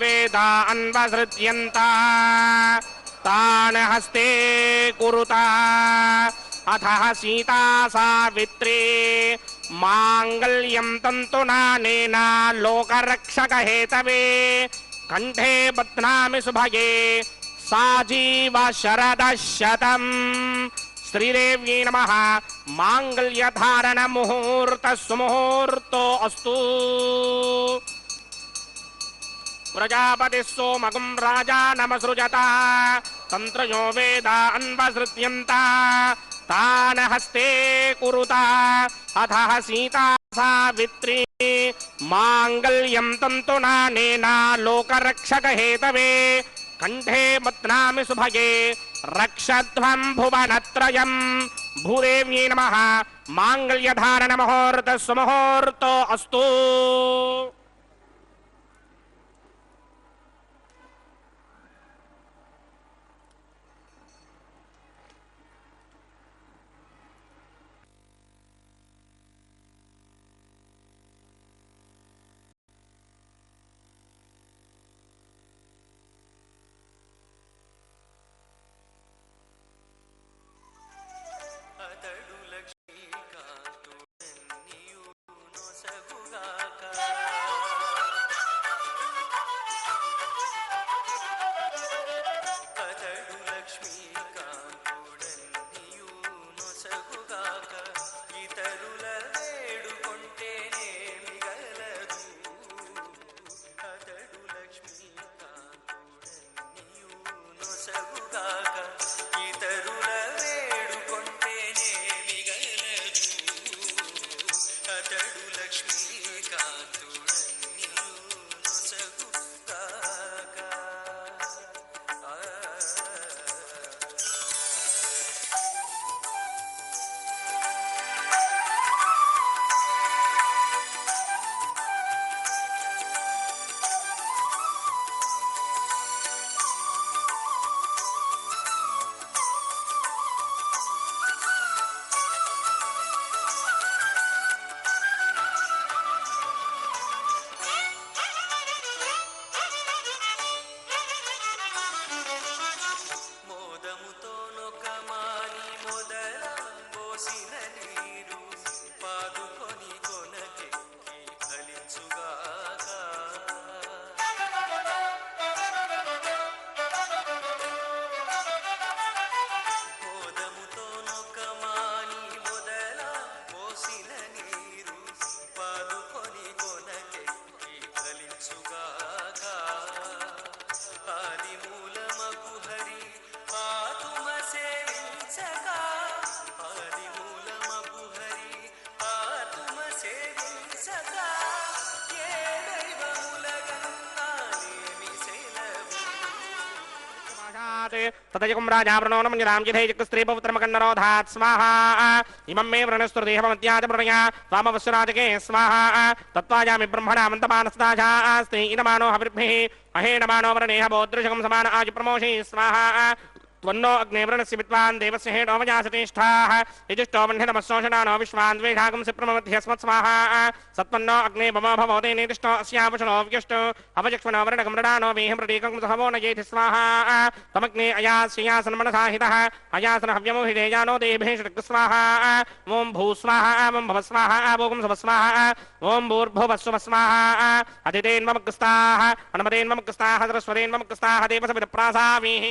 वेद अन्वसृज्यन्त तान् हस्ते कुरुता अथः सीता सावित्री माङ्गल्यं तन्तुनानेन लोकरक्षकहेतवे कंठे बध्नामि सुभगे साजीव शरदः शतम् श्रीदेव्यै नमः मांगल्यधारण मुहूर्त सुमुहूर्तो अस्तु प्रजापतिः सोमगुं राजानमसृजत तन्त्रयो वेद अन्वसृज्यन्त तान् हस्ते कुरुता अथः सीता सावित्री मांगल्यं तन्तुनानेन लोकरक्षकहेतवे कंठे बध्नामि सुभगे रक्षध्वं भुवनत्रयम् भूदेव्यै नमः मांगल्यधारण मुहूर्त सुमुहूर्तो अस्तु ततजकुं राजा प्रणोनम रामजिधे स्त्री पवित्रमकन्नरोधात् स्वाहा इमं मे वृणस्तु देहमत्याज प्रणया त्वामवस्यराजके स्वाहा तत्त्वाजामि ब्रह्मणा मन्तमानस्ताजास्ति इदमानो हविर्भिः अहेणमानो वरणेह बोद्धृशकं समान आजु प्रमोषि स्वाहा त्वन्नो अग्ने वृणस्य विद्वान् देवस्य हेणो वजासतिष्ठाः यजुष्टो वह्नितमस्सोषणानो विश्वान् द्वेषागं सिप्रमध्यस्मत् स्वाहा सत्वन्नो अग्ने मम भवते नेतिष्ठो अस्यावशनो व्यष्टो अवजक्ष्मणो वरणकं मृडानो वेहं प्रतीकं सहवो न येति स्वाहा तमग्ने अयास्यासन्मनसा हितः अयासन हव्यमोहिदेयानो देभे षट् स्वाहा ॐ भूस्वाहा ॐ भवस्वाहा भोगं सवस्वाहा ॐ भूर्भुवस्वस्वाहा अतिथेन्वमग्स्ताः अनुमतेन्वमग्स्ताः सरस्वतेन्वमग्स्ताः देवसविदप्रासामीः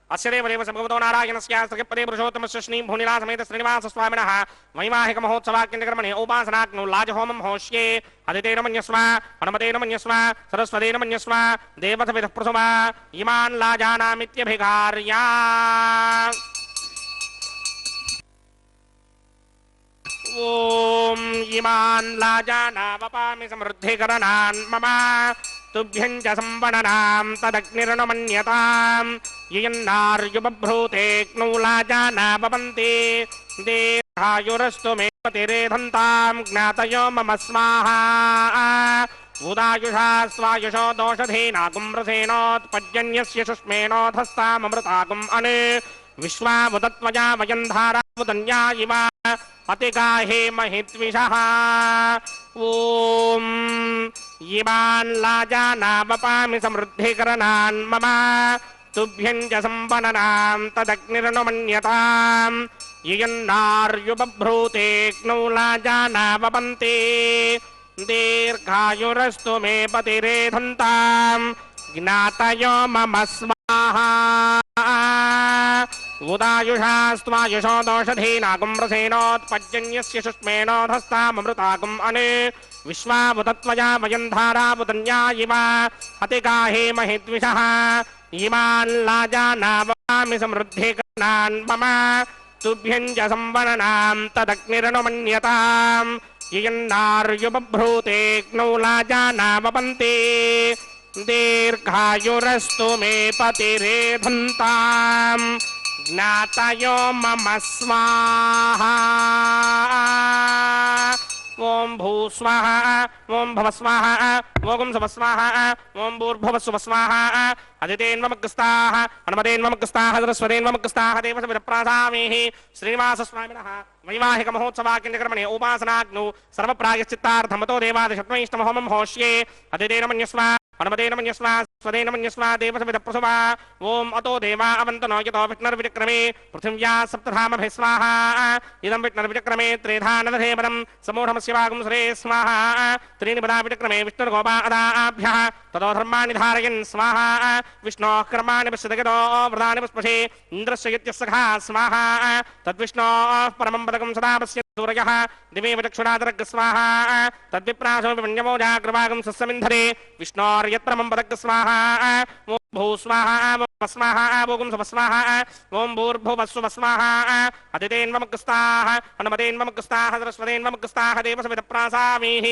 अस्य देवदेव भगवतो नारायणस्य सखपदे पुरुषोत्तमस्य श्री भूनिलासमेत श्रीनिवास स्वामिनः वैवाहिक महोत्सवाक्यकर्मणे उपासनाग्नौ लाजहोमं होष्ये अदितेन मन्यस्व हनुमतेन मन्यस्व सरस्वतेन मन्यस्व देवसविदः प्रसुमा इमान् लाजानामित्यभिघार्या ओम इमान् लाजानावपामि समृद्धिकरणान् मम तुभ्यं च संवदनां तदग्निर्नमन्यतां ययन्नार्युबभ्रूतेऽग्नौ लाजानावपन्ति देहायुरस्तु मे पतिरेधन्तां ज्ञातयो मम स्वाहा उदायुषा स्वायुषो दोषधेनागुम्रसेनोत्पद्यन्यस्य शुष्मेणोधस्ताममृतागुम् अने विश्वावुतत्वजा वयन्धारावुतन्या इव अतिगाहे महित्विषः ॐ इमान् लाजानावपामि समृद्धिकरणान् मम तुभ्यं च सम्पन्नां तदग्निरनुमन्यताम् ययन्नार्युपभ्रूतेऽग्नौ लाजानावपन्ति दीर्घायुरस्तु मे पतिरेधन्ताम् ज्ञातयो मम स्वाहा उदायुषास्त्वायुषो दोषधीनागुं रसेनोत्पज्जन्यस्य शुष्मेणोधस्ताममृतागुम् अने विश्वावुतत्वया वयं धारावुतन्या इव अतिगाहे महिद्विषः इमान् लाजानावपामि समृद्धिकरणान् मम तुभ्यं च संवरणां तदग्निरनुमन्यताम् ययन्नार्युपभ्रूतेऽग्नौ लाजानावपन्ति दीर्घायुरस्तु मे पतिरेधन्ताम् ज्ञातयो मम स्वाहा ओम भूस्वाहा ओम भवस्वाहा ओम सवस्वाहा ओम भूर्भुवस्वस्वाहा अदितेन्वमग्रस्ताः हनुमतेन्वमग्रस्ताः सरस्वतेन्वमग्रस्ताः देवसविदप्रासामेः श्रीनिवासस्वामिनः वैवाहिकमहोत्सवाकिन्यकर्मणे उपासनाग्नौ सर्वप्रायश्चित्तार्थमतो देवादिशत्वैष्णवहोमं होष्ये अदितेन मन्यस्वा हनुमतेन मन्यस्वा स्वदेन मन्यस्वा देवसविदप्रसवा ओम अतो देवा अवन्तनो यतो विष्णुर्विचक्रमे पृथिव्या सप्तधामभिः स्वाहा इदं विष्णुर्विचक्रमे त्रेधा नदधेवनं समूढमस्य वागुं सुरे स्वाहा त्रीणि पदा विचक्रमे विष्णुर्गोपा अदाभ्यः ततो धर्माणि धारयन् स्वाहा विष्णोः कर्माणि पश्यतगतो व्रतानि पुष्पशे इन्द्रस्य यत्यस्सखा स्वाहा तद्विष्णोः परमं पदकं सदा पश्यन् सूर्यः दिवे चक्षुरादरग् स्वाहा तद्विप्रासो विमन्यवो जाग्रवागं सस्यमिन्धरे विष्णोर्यत्परमं पदग् स्वाहा ओम भूस्वाहा ओम स्वाहा ओम सवस्वाहा ओम भूर्भुवस्वस्वाहा अदितेन्वमग्रस्ताः हनुमतेन्वमग्रस्ताः सरस्वतेन्वमग्रस्ताः देवसविदप्रासामीः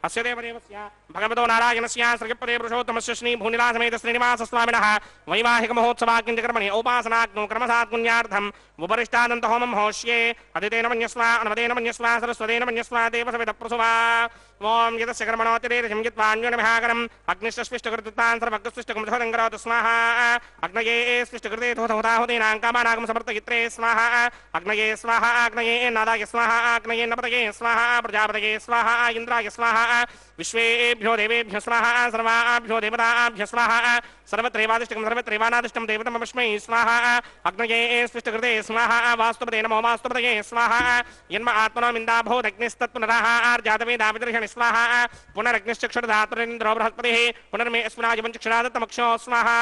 अस्य देवदेवस्य भगवतो नारायणस्य श्रीपदे पुरुषोत्तमस्य श्रीभूनिलासमेत श्रीनिवासस्वामिनः वैवाहिकमहोत्सवाकिन्यकर्मणि औपासनाग्नौ क्रमसात्पुण्यार्थम् उपरिष्टादन्तहोमं होष्ये अदितेन मन्यस्वा हनुमतेन मन्यस्वा सरस्वतेन मन्यस्वा देवसविदप्रसवा ओम यतस्य कर्मणोतिरेशं यत्वान्योनमिहाकरम् अग्निश्चस्विष्टकृतान् सर्वग्रस्विष्टकुं करोतु स्वाहा अग्नये स्विष्टकृते होताहुतीनां कामानागं समर्थयित्रे स्वाहा अग्नये स्वाहा अग्नये नादाय स्वाहा अग्नये नपतये स्वाहा प्रजापतये स्वाहा इन्द्राय स्वाहा विश्वेभ्यो देवेभ्यो स्वाहा सर्वाभ्यो देवताभ्यो स्वाहा सर्वत्रैवादिष्टकं सर्वत्रैवानादिष्टं देवतमस्मै स्वाहा अग्नये स्विष्टकृते स्वाहा वास्तुपते नमो वास्तुपतये स्वाहा यन्म आत्मनो मिन्दा भूदग्निस्तत्पुनरः आर्जातवेदाविदर्शनि स्वाहा पुनरग्निश्चक्षुर्धातुरिन्द्रो बृहस्पतिः पुनर्मे अस्मिनाय पञ्चक्षुरादत्तमक्षो स्वाहा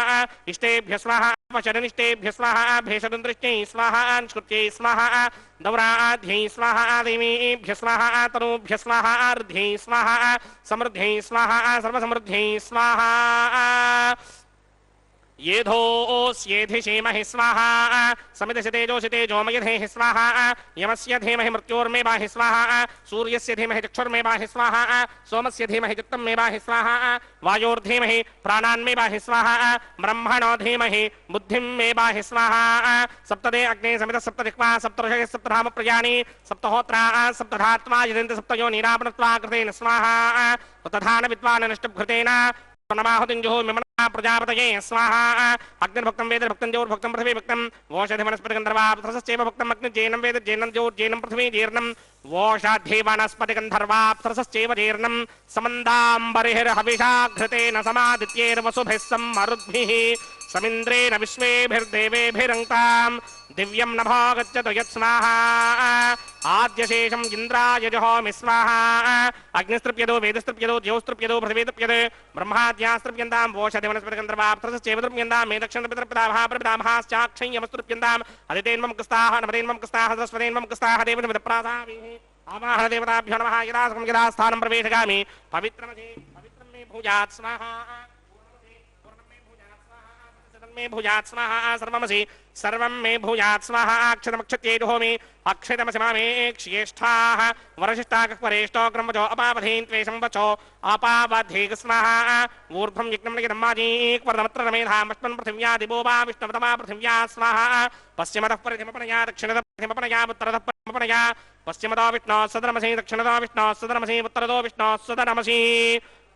इष्टेभ्य स्वाहा वचरनिष्टेभ्य स्वाहा भेषदुन्दृष्ट्यै स्वाहा निष्कृत्यै स्वाहा दौराध्यै स्वाहा देवीभ्य स्वाहा तनूभ्य स्वाहा अर्ध्यै स्वाहा समृद्ध्यै स्वाहा सर्वसमृद्ध्यै स्वाहा येधोऽस्येधिषेमहि स्वाहा समिदशतेजोषितेजोमयधेहि स्वाहा यमस्य धीमहि मृत्योर्मे बाहि स्वाहा सूर्यस्य धीमहि चक्षुर्मे बाहि स्वाहा सोमस्य धीमहि चित्तं मे बाहि स्वाहा वायोर्धीमहि प्राणान्मे बाहि स्वाहा ब्रह्मणो धीमहि बुद्धिं मे बाहि स्वाहा सप्तदे अग्ने समित सप्तदिक्वा सप्तऋषयः सप्तधाम प्रजानि सप्तहोत्रा सप्तधात्मा यजन्त सप्तयो निरापनत्वा कृतेन स्वाहा तथा न विद्वान् नष्टभृतेन नमाहुतिञ्जुः मिमना प्रजापतये स्वाहा अग्निर्भक्तं वेद भक्तं ज्योर्भक्तं पृथ्वी भक्तं वोषधि वनस्पतिगन्धर्वाप्सरसश्चैव भक्तं अग्निर्जेनं वेद जेनं ज्योर्जेनं पृथ्वी जीर्णं वोषाद्धि वनस्पतिगन्धर्वाप्सरसश्चैव जीर्णं समन्दाम्बरिर्हविषा घृतेन समादित्यैर्वसुभिः सम्मरुद्भिः समिन्द्रेण विश्वेभिर्देवेभिरङ्क्तां दिव्यं नभो गच्छतु यत्स्वाहा आद्यशेषं इन्द्राय जहोमि स्वाहा अग्निस्तृप्यदो वेदस्तृप्यदो ज्योस्तृप्यदो पृथिवीतृप्यते ब्रह्माद्यास्तृप्यन्तां वोषधि वनस्पतिगन्धर्वाप्सरसश्चैव तृप्यन्तां मे दक्षिणपितृपितामहाप्रपितामहाश्चाक्षय्यमस्तृप्यन्ताम् अदितेन्वमग्रस्ताः नमतेन्वमग्रस्ताः सरस्वतेन्वमग्रस्ताः देवसमिदप्रासामीः आवाहन देवताभ्यो नमः यदा सुखं यदा स्थानं प्रवेशगामि पवित्रं मे भूयात् स्वाहा मे भूयात् स्वाहा सर्वमसि सर्वं मे भूयात् स्वाहा अक्षतमक्षत्यैर्होमि अक्षतमसि मामे क्ष्येष्ठाः वरशिष्टाकपरेष्टो क्रमजो अपावधीन् त्वेषं वचो अपावधीक स्वाहा ऊर्ध्वं यज्ञं लिखितं माजीक्वर्धमत्र रमेधामस्मन् पृथिव्या दिवो वा विष्णुवतमा पृथिव्या स्वाहा पश्चिमतः परिधिमपनया दक्षिणतः परिधिमपनया उत्तरतः परिधिमपनया पश्चिमतो विष्णोः सदनमसि दक्षिणतो विष्णोः सदनमसि उत्तरतो विष्णोः सदनमसि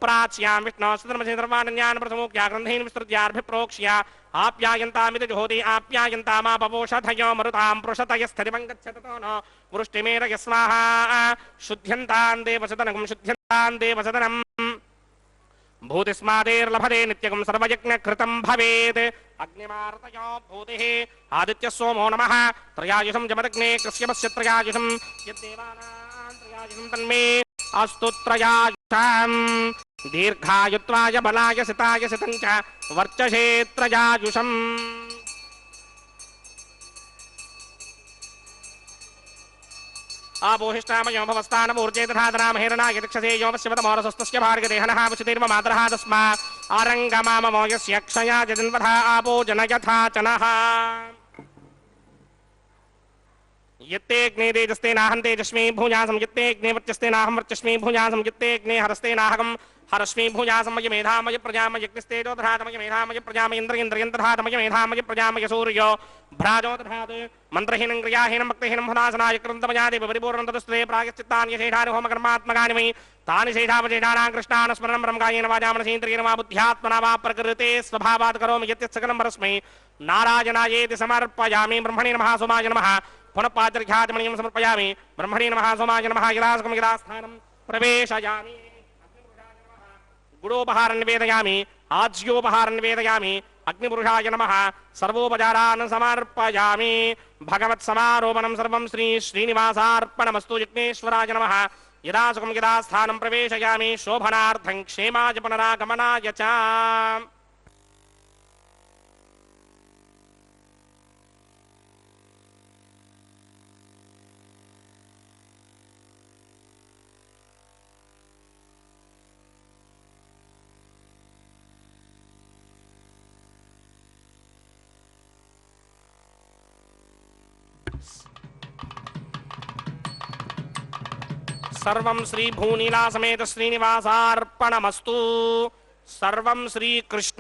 प्राच्यां विष्णोः सदनमसि सर्वानन्यान् प्रथमोक्त्या ग्रन्थीन् विस्तृत्यार्भिप्रोक्ष्य आप्यायन्तामिति जुहोति आप्यायन्तामापवोषधयो मरुतां पृषतयस्थितिमं गच्छततो न वृष्टिमेरय स्वाहा शुद्ध्यन्तां देवसदनं शुद्ध्यन्तां देवसदनम् भूतिस्मादेर्लभते नित्यकं सर्वयज्ञकृतं भवेत् अग्निमार्तयो भूतिः आदित्यः सोमो नमः त्रयायुषं जमदग्ने कश्यपस्य त्रयायुषं यद्देवानां त्रयायुषं तन्मे अस्तु त्रयायुषाम् दीर्घायुत्वाय बलाय सिताय सितं च वर्चसे त्रयायुषम् आपोहिष्टामयो भवस्तानमूर्जे तथादरामहेरणाय दक्षसे योमस्यवतमोरसस्तस्य भार्गदेहनः वचतिर्ममातरः तस्मा आरङ्गमाममो यस्य क्षया जजन्वथा आपो जनयथा च नः यत्ते अग्ने तेजस्ते नाहं तेजस्मि भूयासं यत्ते अग्ने वर्चस्ते नाहं वर्चस्मि भूयासं यत्ते अग्ने हरस्ते नाहकं हरस्मि भूयासं मय मेधामय प्रजामय यज्ञस्तेजो दधातमय मेधामय प्रजामय इन्द्रियन्द्रियं दधातमय मेधामय प्रजामय सूर्यो भ्राजो दधात् मन्त्रहीनं क्रियाहीनं भक्तिहीनं हुदासनाय कृतमयादेव परिपूर्णतदस्ते प्रायश्चित्तानि शेषानि होमकर्मात्मकानि मयि तानि शेषावशेषाणां कृष्णान् स्मरणं ब्रह्मकायेन वाचा मनसेन्द्रियेण वा बुद्ध्यात्मना वा प्रकृते स्वभावात् करोमि यत् सकलं परस्मै नारायणायेति समर्पयामि ब्रह्मणे नमः सोमाय नमः पुनः पात्रख्यातमणिं समर्पयामि ब्रह्मणे नमः सोमाय नमः यदासकं यदास्थानं प्रवेशयामि गुडोपहारं निवेदयामि आज्योपहारं निवेदयामि अग्निपुरुषाय नमः सर्वोपचारान् समर्पयामि भगवत्समारोपणं सर्वं श्री श्रीनिवासार्पणमस्तु यज्ञेश्वराय नमः यदासकं यदास्थानं प्रवेशयामि शोभनार्थं क्षेमाय पुनरागमनाय च सर्वं श्री भूनीला समेत श्रीनिवासार्पणमस्तु सर्वं श्रीकृष्णार्पणमस्तु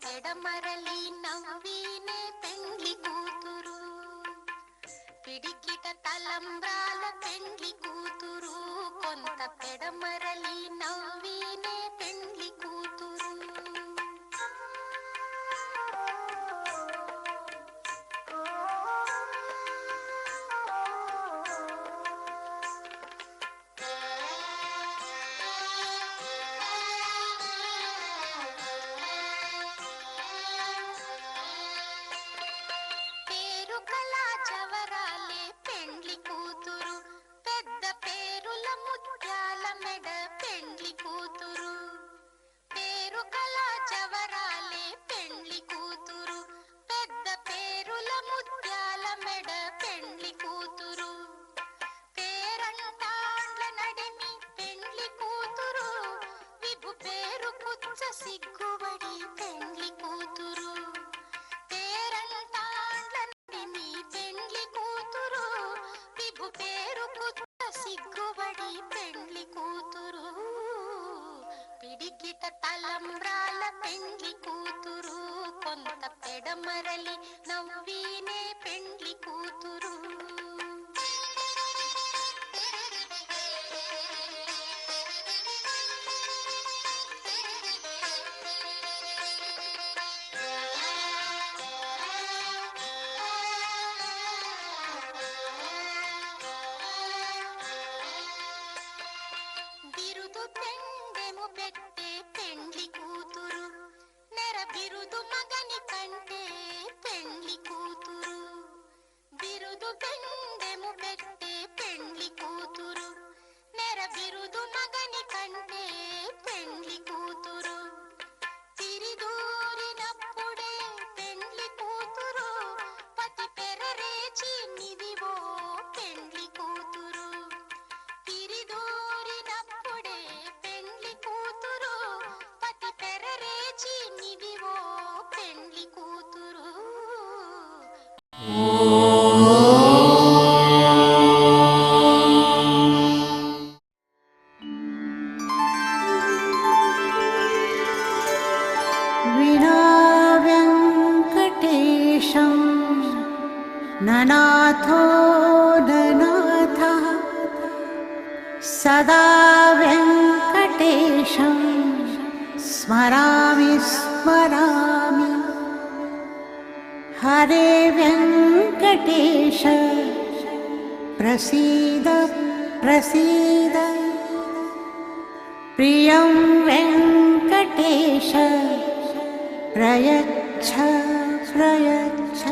పెడమరలి నవ్వీనే పెండ్లి కూతురు, పిడికిట తలంబ్రాల పెండ్లి కూతురు, కొంత పెడమరలి నవ్వీనే పెండ్లి కూతురు. జవరాలే పెండ్లి కూతురు, పెద్ద పేరుల ముత్యాల మెడ పెండ్లి కూతురు. పేరు కల జవరాలే పెండ్లి కూతురు, పెద్ద పేరుల ముత్యాల మెడ పెండ్లి కూతురు. పేరంటాండ్ల నడిమి పెండ్లి కూతురు, విభు పేరు పుచ్చ సిగ్గుబడి పెండ్లి కూతురు. పేరు పుట్ట సిగ్గుబడి పెండ్లి కూతురు, పిడికిట తలంబ్రాల పెండ్లి కూతురు, కొంత పెడమరలి నవ్వీనే పెండ్లి కూతురు. బిరుదు పెండెము పెట్టే పెండ్లి కూతురు, నెర బిరుదు మగని కంటే పెండ్లి కూతురు. బిరుదు పెండెము పెట్టే పెండ్లి కూతురు, నెర బిరుదు మగని కంటే పెండ్లి కూతురు. తిరిదూరినప్పుడే పెండ్లి కూతురు, పతి పెరరేచి నిదివో పెండ్లి కూతురు. తిరిదూరినప్పుడే పెండ్లి కూతురు, పతి పెరరేచి నిదివో పెండ్లి కూతురు. వినా వెంకటేశం ననాథో ననాథః, సదా వెంకటేశం స్మరామి స్మరామి. హరే వెంకటేశ ప్రసీద ప్రసీద, ప్రియం వెంకటేశ ప్రయచ్ఛ ప్రయచ్ఛ.